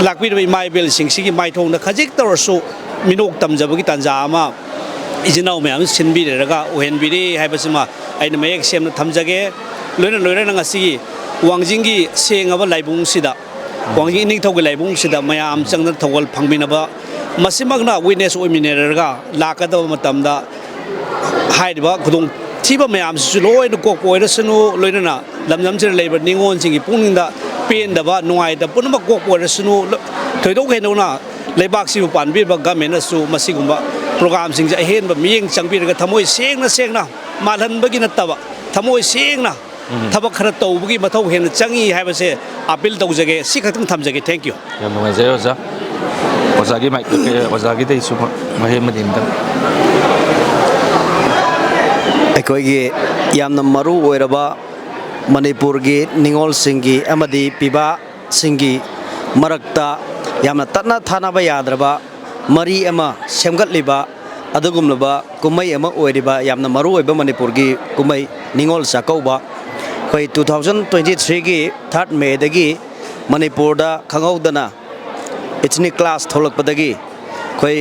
lakpirba imai bil sing sigi mai thongna khajik tawsu minok tamjabagi tanja ama ijinau mayam sinbireraga ohenbiri haibasima aina mayek semna thamjage loina ngasi wangjingi sengaba laibung sida wangjing ningthaugi laibung sida mayam changna thawal phangminaba masimagna witness oimineraga lakadaba matamda haiba khudong ꯑꯊꯤꯕ ꯃꯌꯥꯝꯁꯤꯁꯨ ꯂꯣꯏꯅ ꯀꯣꯛꯄ ꯑꯣꯏꯔꯁꯅꯨ ꯂꯣꯏꯅꯅ ꯂꯝꯗꯝꯁꯤꯗ ꯂꯩꯕ ꯅꯤꯉꯣꯜꯁꯤꯡꯒꯤ ꯄꯨꯛꯅꯤꯡꯗ ꯄꯦꯟꯗꯕ ꯅꯨꯡꯉꯥꯏꯇꯕ ꯄꯨꯝꯅꯃꯛ ꯀꯣꯛꯄ ꯑꯣꯏꯔꯁꯅꯨ ꯊꯣꯏꯗꯣꯛ ꯍꯦꯟꯗꯣꯛꯅ ꯂꯩꯕꯥꯛꯁꯤꯕꯨ ꯄꯥꯟꯕꯤꯔꯤꯕ ꯒꯃꯦꯟꯅꯁꯨ ꯃꯁꯤꯒꯨꯝꯕ ꯄ꯭ꯔꯣꯒ꯭ꯔꯥꯝꯁꯤꯡꯁꯦ ꯑꯍꯦꯟꯕ ꯃꯤꯠꯌꯦꯡ ꯆꯪꯕꯤꯔꯒ ꯊꯃꯣꯏ ꯁꯦꯡꯅ ꯃꯥꯜꯍꯟꯕꯒꯤ ꯅꯠꯇꯕ ꯊꯃꯣꯏ ꯁꯦꯡꯅ ꯊꯕꯛ ꯈꯔ ꯇꯧꯕꯒꯤ ꯃꯊꯧ ꯍꯦꯟꯅ ꯆꯪꯏ ꯍꯥꯏꯕꯁꯦ ꯑꯄꯤꯜ ꯇꯧꯖꯒꯦ ꯁꯤ ꯈꯛꯇꯪ ꯊꯝꯖꯒꯦ ꯊꯦꯡꯛ ꯌꯨ ꯌꯥꯝ ꯅꯨꯡꯉꯥꯏꯖꯔꯦ ꯑꯣꯖꯥ ꯑꯣꯖꯥꯒꯤ ꯑꯣꯖꯥꯒꯤꯗꯩꯁꯨ ꯃꯍꯩ ꯑꯃꯗꯤ ꯑꯝꯇꯪ ꯑꯩꯈꯣꯏꯒꯤ ꯌꯥꯝꯅ ꯃꯔꯨ ꯑꯣꯏꯔꯕ ꯃꯅꯤꯄꯨꯔꯒꯤ ꯅꯤꯉꯣꯜꯁꯤꯡꯒꯤ ꯑꯃꯗꯤ ꯄꯤꯕꯥꯁꯤꯡꯒꯤ ꯃꯔꯛꯇ ꯌꯥꯝꯅ ꯇꯠꯅ ꯊꯥꯅꯕ ꯌꯥꯗ꯭ꯔꯕ ꯃꯔꯤ ꯑꯃ ꯁꯦꯝꯒꯠꯂꯤꯕ ꯑꯗꯨꯒꯨꯝꯂꯕ ꯀꯨꯝꯍꯩ ꯑꯃ ꯑꯣꯏꯔꯤꯕ ꯌꯥꯝꯅ ꯃꯔꯨ ꯑꯣꯏꯕ ꯃꯅꯤꯄꯨꯔꯒꯤ ꯀꯨꯝꯍꯩ ꯅꯤꯉꯣꯜ ꯆꯥꯛꯀꯧꯕ ꯑꯩꯈꯣꯏ 2023ꯒꯤ 3 ꯃꯦꯗꯒꯤ ꯃꯅꯤꯄꯨꯔꯗ ꯈꯪꯍꯧꯗꯅ ꯏꯊꯅꯤꯛ ꯀ꯭ꯂꯥꯁ ꯊꯣꯛꯂꯛꯄꯗꯒꯤ ꯑꯩꯈꯣꯏ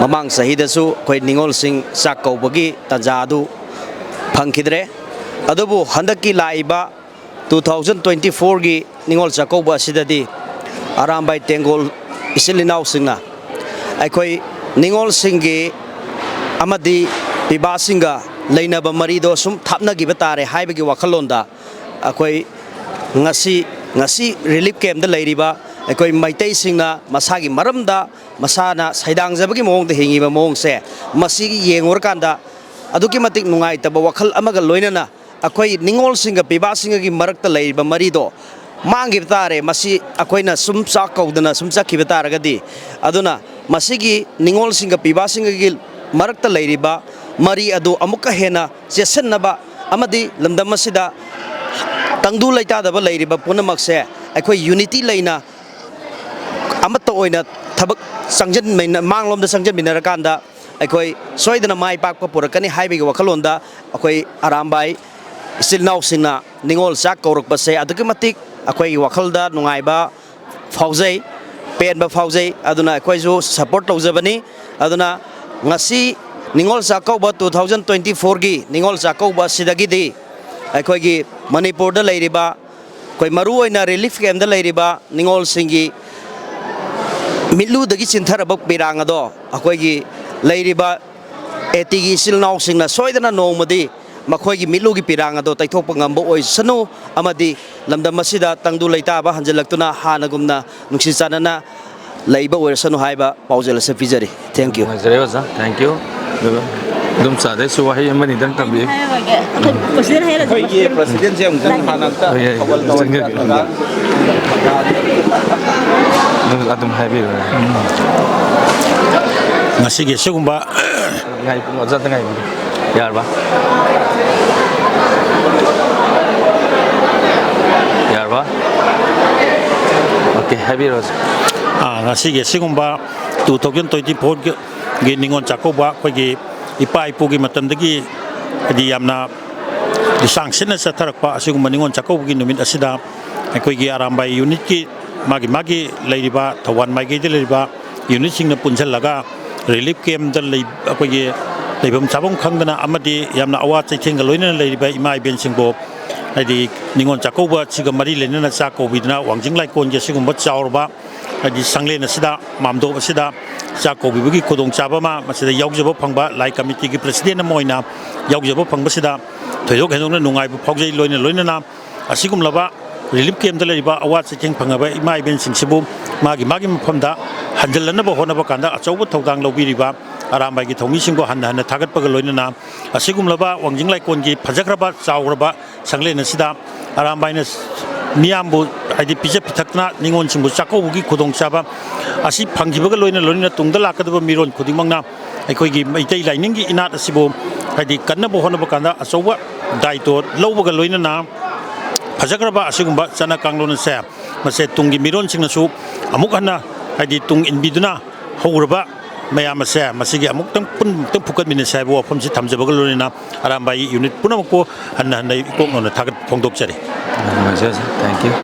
ꯃꯃꯥꯡ ꯆꯍꯤꯗꯁꯨ ꯑꯩꯈꯣꯏ ꯅꯤꯉꯣꯜꯁꯤꯡ ꯆꯥꯛ ꯀꯧꯕꯒꯤ ꯇꯥꯟꯖꯥ ꯑꯗꯨ ꯐꯪꯈꯤꯗ꯭ꯔꯦ ꯑꯗꯨꯕꯨ ꯍꯟꯗꯛꯀꯤ ꯂꯥꯛꯏꯕ 2024ꯒꯤ ꯅꯤꯉꯣꯜ ꯆꯥꯛꯀꯧꯕ ꯑꯁꯤꯗꯗꯤ ꯑꯔꯥꯝꯕꯥꯏ ꯇꯦꯡꯒꯣꯜ ꯏꯆꯤꯜ ꯏꯅꯥꯎꯁꯤꯡꯅ ꯑꯩꯈꯣꯏ ꯅꯤꯉꯣꯜꯁꯤꯡꯒꯤ ꯑꯃꯗꯤ ꯄꯤꯕꯥꯁꯤꯡꯒ ꯂꯩꯅꯕ ꯃꯔꯤꯗꯣ ꯁꯨꯝ ꯊꯥꯞꯅꯈꯤꯕ ꯇꯥꯔꯦ ꯍꯥꯏꯕꯒꯤ ꯋꯥꯈꯜꯂꯣꯟꯗ ꯑꯩꯈꯣꯏ ꯉꯁꯤ ꯔꯤꯂꯤꯐ ꯀꯦꯝꯞꯗ ꯂꯩꯔꯤꯕ ꯑꯩꯈꯣꯏ ꯃꯩꯇꯩꯁꯤꯡꯅ ꯃꯁꯥꯒꯤ ꯃꯔꯝꯗ ꯃꯁꯥꯅ ꯁꯩꯗꯥꯡꯖꯕꯒꯤ ꯃꯑꯣꯡꯗ ꯍꯤꯡꯉꯤꯕ ꯃꯑꯣꯡꯁꯦ ꯃꯁꯤꯒꯤ ꯌꯦꯡꯉꯨꯔꯀꯥꯟꯗ ꯑꯗꯨꯛꯀꯤ ꯃꯇꯤꯛ ꯅꯨꯡꯉꯥꯏꯇꯕ ꯋꯥꯈꯜ ꯑꯃꯒ ꯂꯣꯏꯅꯅ ꯑꯩꯈꯣꯏ ꯅꯤꯉꯣꯜꯁꯤꯡꯒ ꯄꯤꯕꯥꯁꯤꯡꯒꯒꯤ ꯃꯔꯛꯇ ꯂꯩꯔꯤꯕ ꯃꯔꯤꯗꯣ ꯃꯥꯡꯈꯤꯕ ꯇꯥꯔꯦ ꯃꯁꯤ ꯑꯩꯈꯣꯏꯅ ꯁꯨꯝ ꯆꯥꯛ ꯀꯧꯗꯅ ꯁꯨꯝ ꯆꯠꯈꯤꯕ ꯇꯥꯔꯒꯗꯤ ꯑꯗꯨꯅ ꯃꯁꯤꯒꯤ ꯅꯤꯉꯣꯜꯁꯤꯡꯒ ꯄꯤꯕꯥꯁꯤꯡꯒꯒꯤ ꯃꯔꯛꯇ ꯂꯩꯔꯤꯕ ꯃꯔꯤ ꯑꯗꯨ ꯑꯃꯨꯛꯀ ꯍꯦꯟꯅ ꯆꯦꯠꯁꯤꯟꯅꯕ ꯑꯃꯗꯤ ꯂꯝꯗꯝ ꯑꯁꯤꯗ ꯇꯪꯗꯨ ꯂꯩꯇꯥꯗꯕ ꯂꯩꯔꯤꯕ ꯄꯨꯝꯅꯃꯛꯁꯦ ꯑꯩꯈꯣꯏ ꯌꯨꯅꯤꯇꯤ ꯂꯩꯅ ꯑꯃꯠꯇ ꯑꯣꯏꯅ ꯊꯕꯛ ꯃꯥꯡꯂꯣꯝꯗ ꯆꯪꯖꯟꯃꯤꯟꯅꯔꯀꯥꯟꯗ ꯑꯩꯈꯣꯏ ꯁꯣꯏꯗꯅ ꯃꯥꯏ ꯄꯥꯛꯄ ꯄꯨꯔꯛꯀꯅꯤ ꯍꯥꯏꯕꯒꯤ ꯋꯥꯈꯜꯂꯣꯟꯗ ꯑꯩꯈꯣꯏ ꯑꯔꯥꯝꯕꯥꯏ ꯏꯆꯤꯜ ꯏꯅꯥꯎꯁꯤꯡꯅ ꯅꯤꯉꯣꯜ ꯆꯥꯛ ꯀꯧꯔꯛꯄꯁꯦ ꯑꯗꯨꯛꯀꯤ ꯃꯇꯤꯛ ꯑꯩꯈꯣꯏꯒꯤ ꯋꯥꯈꯜꯗ ꯅꯨꯡꯉꯥꯏꯕ ꯐꯥꯎꯖꯩ ꯄꯦꯟꯕ ꯐꯥꯎꯖꯩ ꯑꯗꯨꯅ ꯑꯩꯈꯣꯏꯁꯨ ꯁꯄꯣꯔꯠ ꯇꯧꯖꯕꯅꯤ ꯑꯗꯨꯅ ꯉꯁꯤ ꯅꯤꯉꯣꯜ ꯆꯥꯛꯀꯧꯕ 2024ꯒꯤ ꯅꯤꯉꯣꯜ ꯆꯥꯛꯀꯧꯕ ꯑꯁꯤꯗꯒꯤꯗꯤ ꯑꯩꯈꯣꯏꯒꯤ ꯃꯅꯤꯄꯨꯔꯗ ꯂꯩꯔꯤꯕ ꯑꯩꯈꯣꯏ ꯃꯔꯨꯑꯣꯏꯅ ꯔꯤꯂꯤꯐ ꯀꯦꯝꯞꯗ ꯂꯩꯔꯤꯕ ꯅꯤꯉꯣꯜꯁꯤꯡꯒꯤ ꯃꯤꯠꯂꯨꯗꯒꯤ ꯆꯤꯟꯊꯔꯕ ꯄꯤꯔꯥꯡ ꯑꯗꯣ ꯑꯩꯈꯣꯏꯒꯤ ꯂꯩꯔꯤꯕ ꯑꯦꯇꯤꯒꯤ ꯏꯆꯤꯜ ꯏꯅꯥꯎꯁꯤꯡꯅ ꯁꯣꯏꯗꯅ ꯅꯣꯡꯃꯗꯤ ꯃꯈꯣꯏꯒꯤ ꯃꯤꯠꯂꯨꯒꯤ ꯄꯤꯔꯥꯡ ꯑꯗꯣ ꯇꯩꯊꯣꯛꯄ ꯉꯝꯕ ꯑꯣꯏꯁꯅꯨ ꯑꯃꯗꯤ ꯂꯝꯗꯝ ꯑꯁꯤꯗ ꯇꯪꯗꯨ ꯂꯩꯇꯥꯕ ꯍꯟꯖꯤꯜꯂꯛꯇꯨꯅ ꯍꯥꯟꯅꯒꯨꯝꯅ ꯅꯨꯡꯁꯤ ꯆꯥꯟꯅꯅ ꯂꯩꯕ ꯑꯣꯏꯔꯁꯅꯨ ꯍꯥꯏꯕ ꯄꯥꯎꯖꯦꯜ ꯑꯁꯤ ꯄꯤꯖꯔꯤ ꯊꯦꯡꯛ ꯌꯨ ꯅꯨꯡꯉꯥꯏꯖꯔꯦ ꯑꯣꯖꯥ ꯊꯦꯡꯛ ꯌꯨ ꯑꯗꯨꯝ ꯆꯥꯗꯩꯁꯨ ꯋꯥꯍꯩ ꯑꯃꯅꯤꯗꯪ ꯇꯝꯕꯤꯌꯨ ꯑꯩꯈꯣꯏꯒꯤ ꯄ꯭ꯔꯁꯤꯗꯦꯟꯁꯦ ꯑꯃꯨꯛꯇꯪ ꯍꯥꯟꯅ ꯑꯗꯨꯝ ꯍꯥꯏꯕꯤꯌꯨ ꯉꯁꯤꯒꯤ ꯑꯁꯤꯒꯨꯝꯕ ꯑꯣꯖꯥꯗ ꯉꯥꯏꯕꯤꯌꯨ ꯌꯥꯔꯕ ꯌꯥꯔꯕ ꯑꯣꯀꯦ ꯍꯥꯏꯕꯤꯔꯣ ꯉꯁꯤꯒꯤ ꯑꯁꯤꯒꯨꯝꯕ 2024ꯒꯤ ꯅꯤꯉꯣꯜ ꯆꯥꯛꯀꯧꯕ ꯑꯩꯈꯣꯏꯒꯤ ꯏꯄꯥ ꯏꯄꯨꯒꯤ ꯃꯇꯝꯗꯒꯤ ꯍꯥꯏꯗꯤ ꯌꯥꯝꯅ ꯂꯤꯁꯥꯡ ꯁꯤꯠꯅ ꯆꯠꯊꯔꯛꯄ ꯑꯁꯤꯒꯨꯝꯕ ꯅꯤꯉꯣꯜ ꯆꯥꯛꯀꯧꯕꯒꯤ ꯅꯨꯃꯤꯠ ꯑꯁꯤꯗ ꯑꯩꯈꯣꯏꯒꯤ ꯑꯔꯥꯝꯕꯥꯏ ꯌꯨꯅꯤꯠꯀꯤ ꯃꯥꯒꯤ ꯂꯩꯔꯤꯕ ꯊꯧꯕꯥꯜ ꯃꯥꯏꯀꯩꯗ ꯂꯩꯔꯤꯕ ꯌꯨꯅꯤꯠꯁꯤꯡꯅ ꯄꯨꯟꯁꯤꯜꯂꯒ ꯔꯤꯂꯤꯐ ꯀꯦꯝꯞꯗ ꯑꯩꯈꯣꯏꯒꯤ ꯂꯩꯐꯝ ꯆꯥꯐꯝ ꯈꯪꯗꯅ ꯑꯃꯗꯤ ꯌꯥꯝꯅ ꯑꯋꯥ ꯆꯩꯊꯦꯡꯒ ꯂꯣꯏꯅꯅ ꯂꯩꯔꯤꯕ ꯏꯃꯥ ꯏꯕꯦꯟꯁꯤꯡꯕꯨ ꯍꯥꯏꯗꯤ ꯅꯤꯉꯣꯜ ꯆꯥꯛꯀꯧꯕ ꯑꯁꯤꯒ ꯃꯔꯤ ꯂꯩꯅꯅ ꯆꯥꯛ ꯀꯧꯕꯤꯗꯨꯅ ꯋꯥꯡꯖꯤꯡ ꯂꯥꯏꯀꯣꯟꯒꯤ ꯑꯁꯤꯒꯨꯝꯕ ꯆꯥꯎꯔꯕ ꯍꯥꯏꯗꯤ ꯁꯪꯂꯦꯟ ꯑꯁꯤꯗ ꯃꯥꯝꯗꯣꯞ ꯑꯁꯤꯗ ꯆꯥꯛ ꯀꯧꯕꯤꯕꯒꯤ ꯈꯨꯗꯣꯡꯆꯥꯕ ꯑꯃ ꯃꯁꯤꯗ ꯌꯥꯎꯖꯕ ꯐꯪꯕ ꯂꯥꯏ ꯀꯃꯤꯇꯤꯒꯤ ꯄ꯭ꯔꯁꯤꯗꯦꯟ ꯑꯃ ꯑꯣꯏꯅ ꯌꯥꯎꯖꯕ ꯐꯪꯕꯁꯤꯗ ꯊꯣꯏꯗꯣꯛ ꯍꯦꯟꯗꯣꯛꯅ ꯅꯨꯡꯉꯥꯏꯕ ꯐꯥꯎꯖꯩ ꯂꯣꯏꯅꯅ ꯑꯁꯤꯒꯨꯝꯂꯕ ꯔꯤꯂꯤꯐ ꯀꯦꯝꯞꯗ ꯂꯩꯔꯤꯕ ꯑꯋꯥ ꯆꯩꯊꯦꯡ ꯐꯪꯉꯕ ꯏꯃꯥ ꯏꯕꯦꯟꯁꯤꯡꯁꯤꯕꯨ ꯃꯥꯒꯤ ꯃꯐꯝꯗ ꯍꯟꯖꯤꯜꯂꯅꯕ ꯍꯣꯠꯅꯕ ꯀꯥꯟꯗ ꯑꯆꯧꯕ ꯊꯧꯗꯥꯡ ꯂꯧꯕꯤꯔꯤꯕ ꯑꯔꯥꯝꯕꯥꯏꯒꯤ ꯊꯧꯃꯤꯁꯤꯡꯕꯨ ꯍꯟꯅ ꯊꯥꯒꯠꯄꯒ ꯂꯣꯏꯅꯅ ꯑꯁꯤꯒꯨꯝꯂꯕ ꯋꯥꯡꯖꯤꯡ ꯂꯥꯏꯀꯣꯟꯒꯤ ꯐꯖꯈ꯭ꯔꯕ ꯆꯥꯎꯈ꯭ꯔꯕ ꯁꯪꯂꯦꯟ ꯑꯁꯤꯗ ꯑꯔꯥꯝꯕꯥꯏꯅ ꯃꯤꯌꯥꯝꯕꯨ ꯍꯥꯏꯗꯤ ꯄꯤꯖ ꯄꯤꯊꯛꯇꯨꯅ ꯅꯤꯉꯣꯜꯁꯤꯡꯕꯨ ꯆꯥꯛꯀꯧꯕꯒꯤ ꯈꯨꯗꯣꯡꯆꯥꯕ ꯑꯁꯤ ꯐꯪꯈꯤꯕꯒ ꯂꯣꯏꯅꯅ ꯇꯨꯡꯗ ꯂꯥꯛꯀꯗꯕ ꯃꯤꯔꯣꯟ ꯈꯨꯗꯤꯡꯃꯛꯅ ꯑꯩꯈꯣꯏꯒꯤ ꯃꯩꯇꯩ ꯂꯥꯏꯅꯤꯡꯒꯤ ꯏꯅꯥꯠ ꯑꯁꯤꯕꯨ ꯍꯥꯏꯗꯤ ꯀꯟꯅꯕ ꯍꯣꯠꯅꯕ ꯀꯥꯟꯗ ꯑꯆꯧꯕ ꯗꯥꯏꯇꯣ ꯂꯧꯕꯒ ꯂꯣꯏꯅꯅ ꯐꯖꯈ꯭ꯔꯕ ꯑꯁꯤꯒꯨꯝꯕ ꯆꯠꯅ ꯀꯥꯡꯂꯣꯟ ꯑꯁꯦ ꯃꯁꯦ ꯇꯨꯡꯒꯤ ꯃꯤꯔꯣꯟꯁꯤꯡꯅꯁꯨ ꯑꯃꯨꯛ ꯍꯟꯅ ꯍꯥꯏꯗꯤ ꯇꯨꯡ ꯏꯟꯕꯤꯗꯨꯅ ꯍꯧꯔꯕ ꯃꯌꯥꯝ ꯑꯁꯦ ꯃꯁꯤꯒꯤ ꯑꯃꯨꯛꯇꯪ ꯐꯨꯀꯠꯃꯤꯟꯅꯁꯦ ꯍꯥꯏꯕ ꯋꯥꯐꯝꯁꯤ ꯊꯝꯖꯕꯒ ꯂꯣꯏꯅꯅ ꯑꯔꯥꯝꯕꯥꯏ ꯌꯨꯅꯤꯠ ꯄꯨꯝꯅꯃꯛꯄꯨ ꯍꯟꯅ ꯏꯀꯣꯛꯅꯅ ꯊꯥꯒꯠ ꯐꯣꯡꯗꯣꯛꯆꯔꯤ ꯊꯦꯡꯛ ꯌꯨ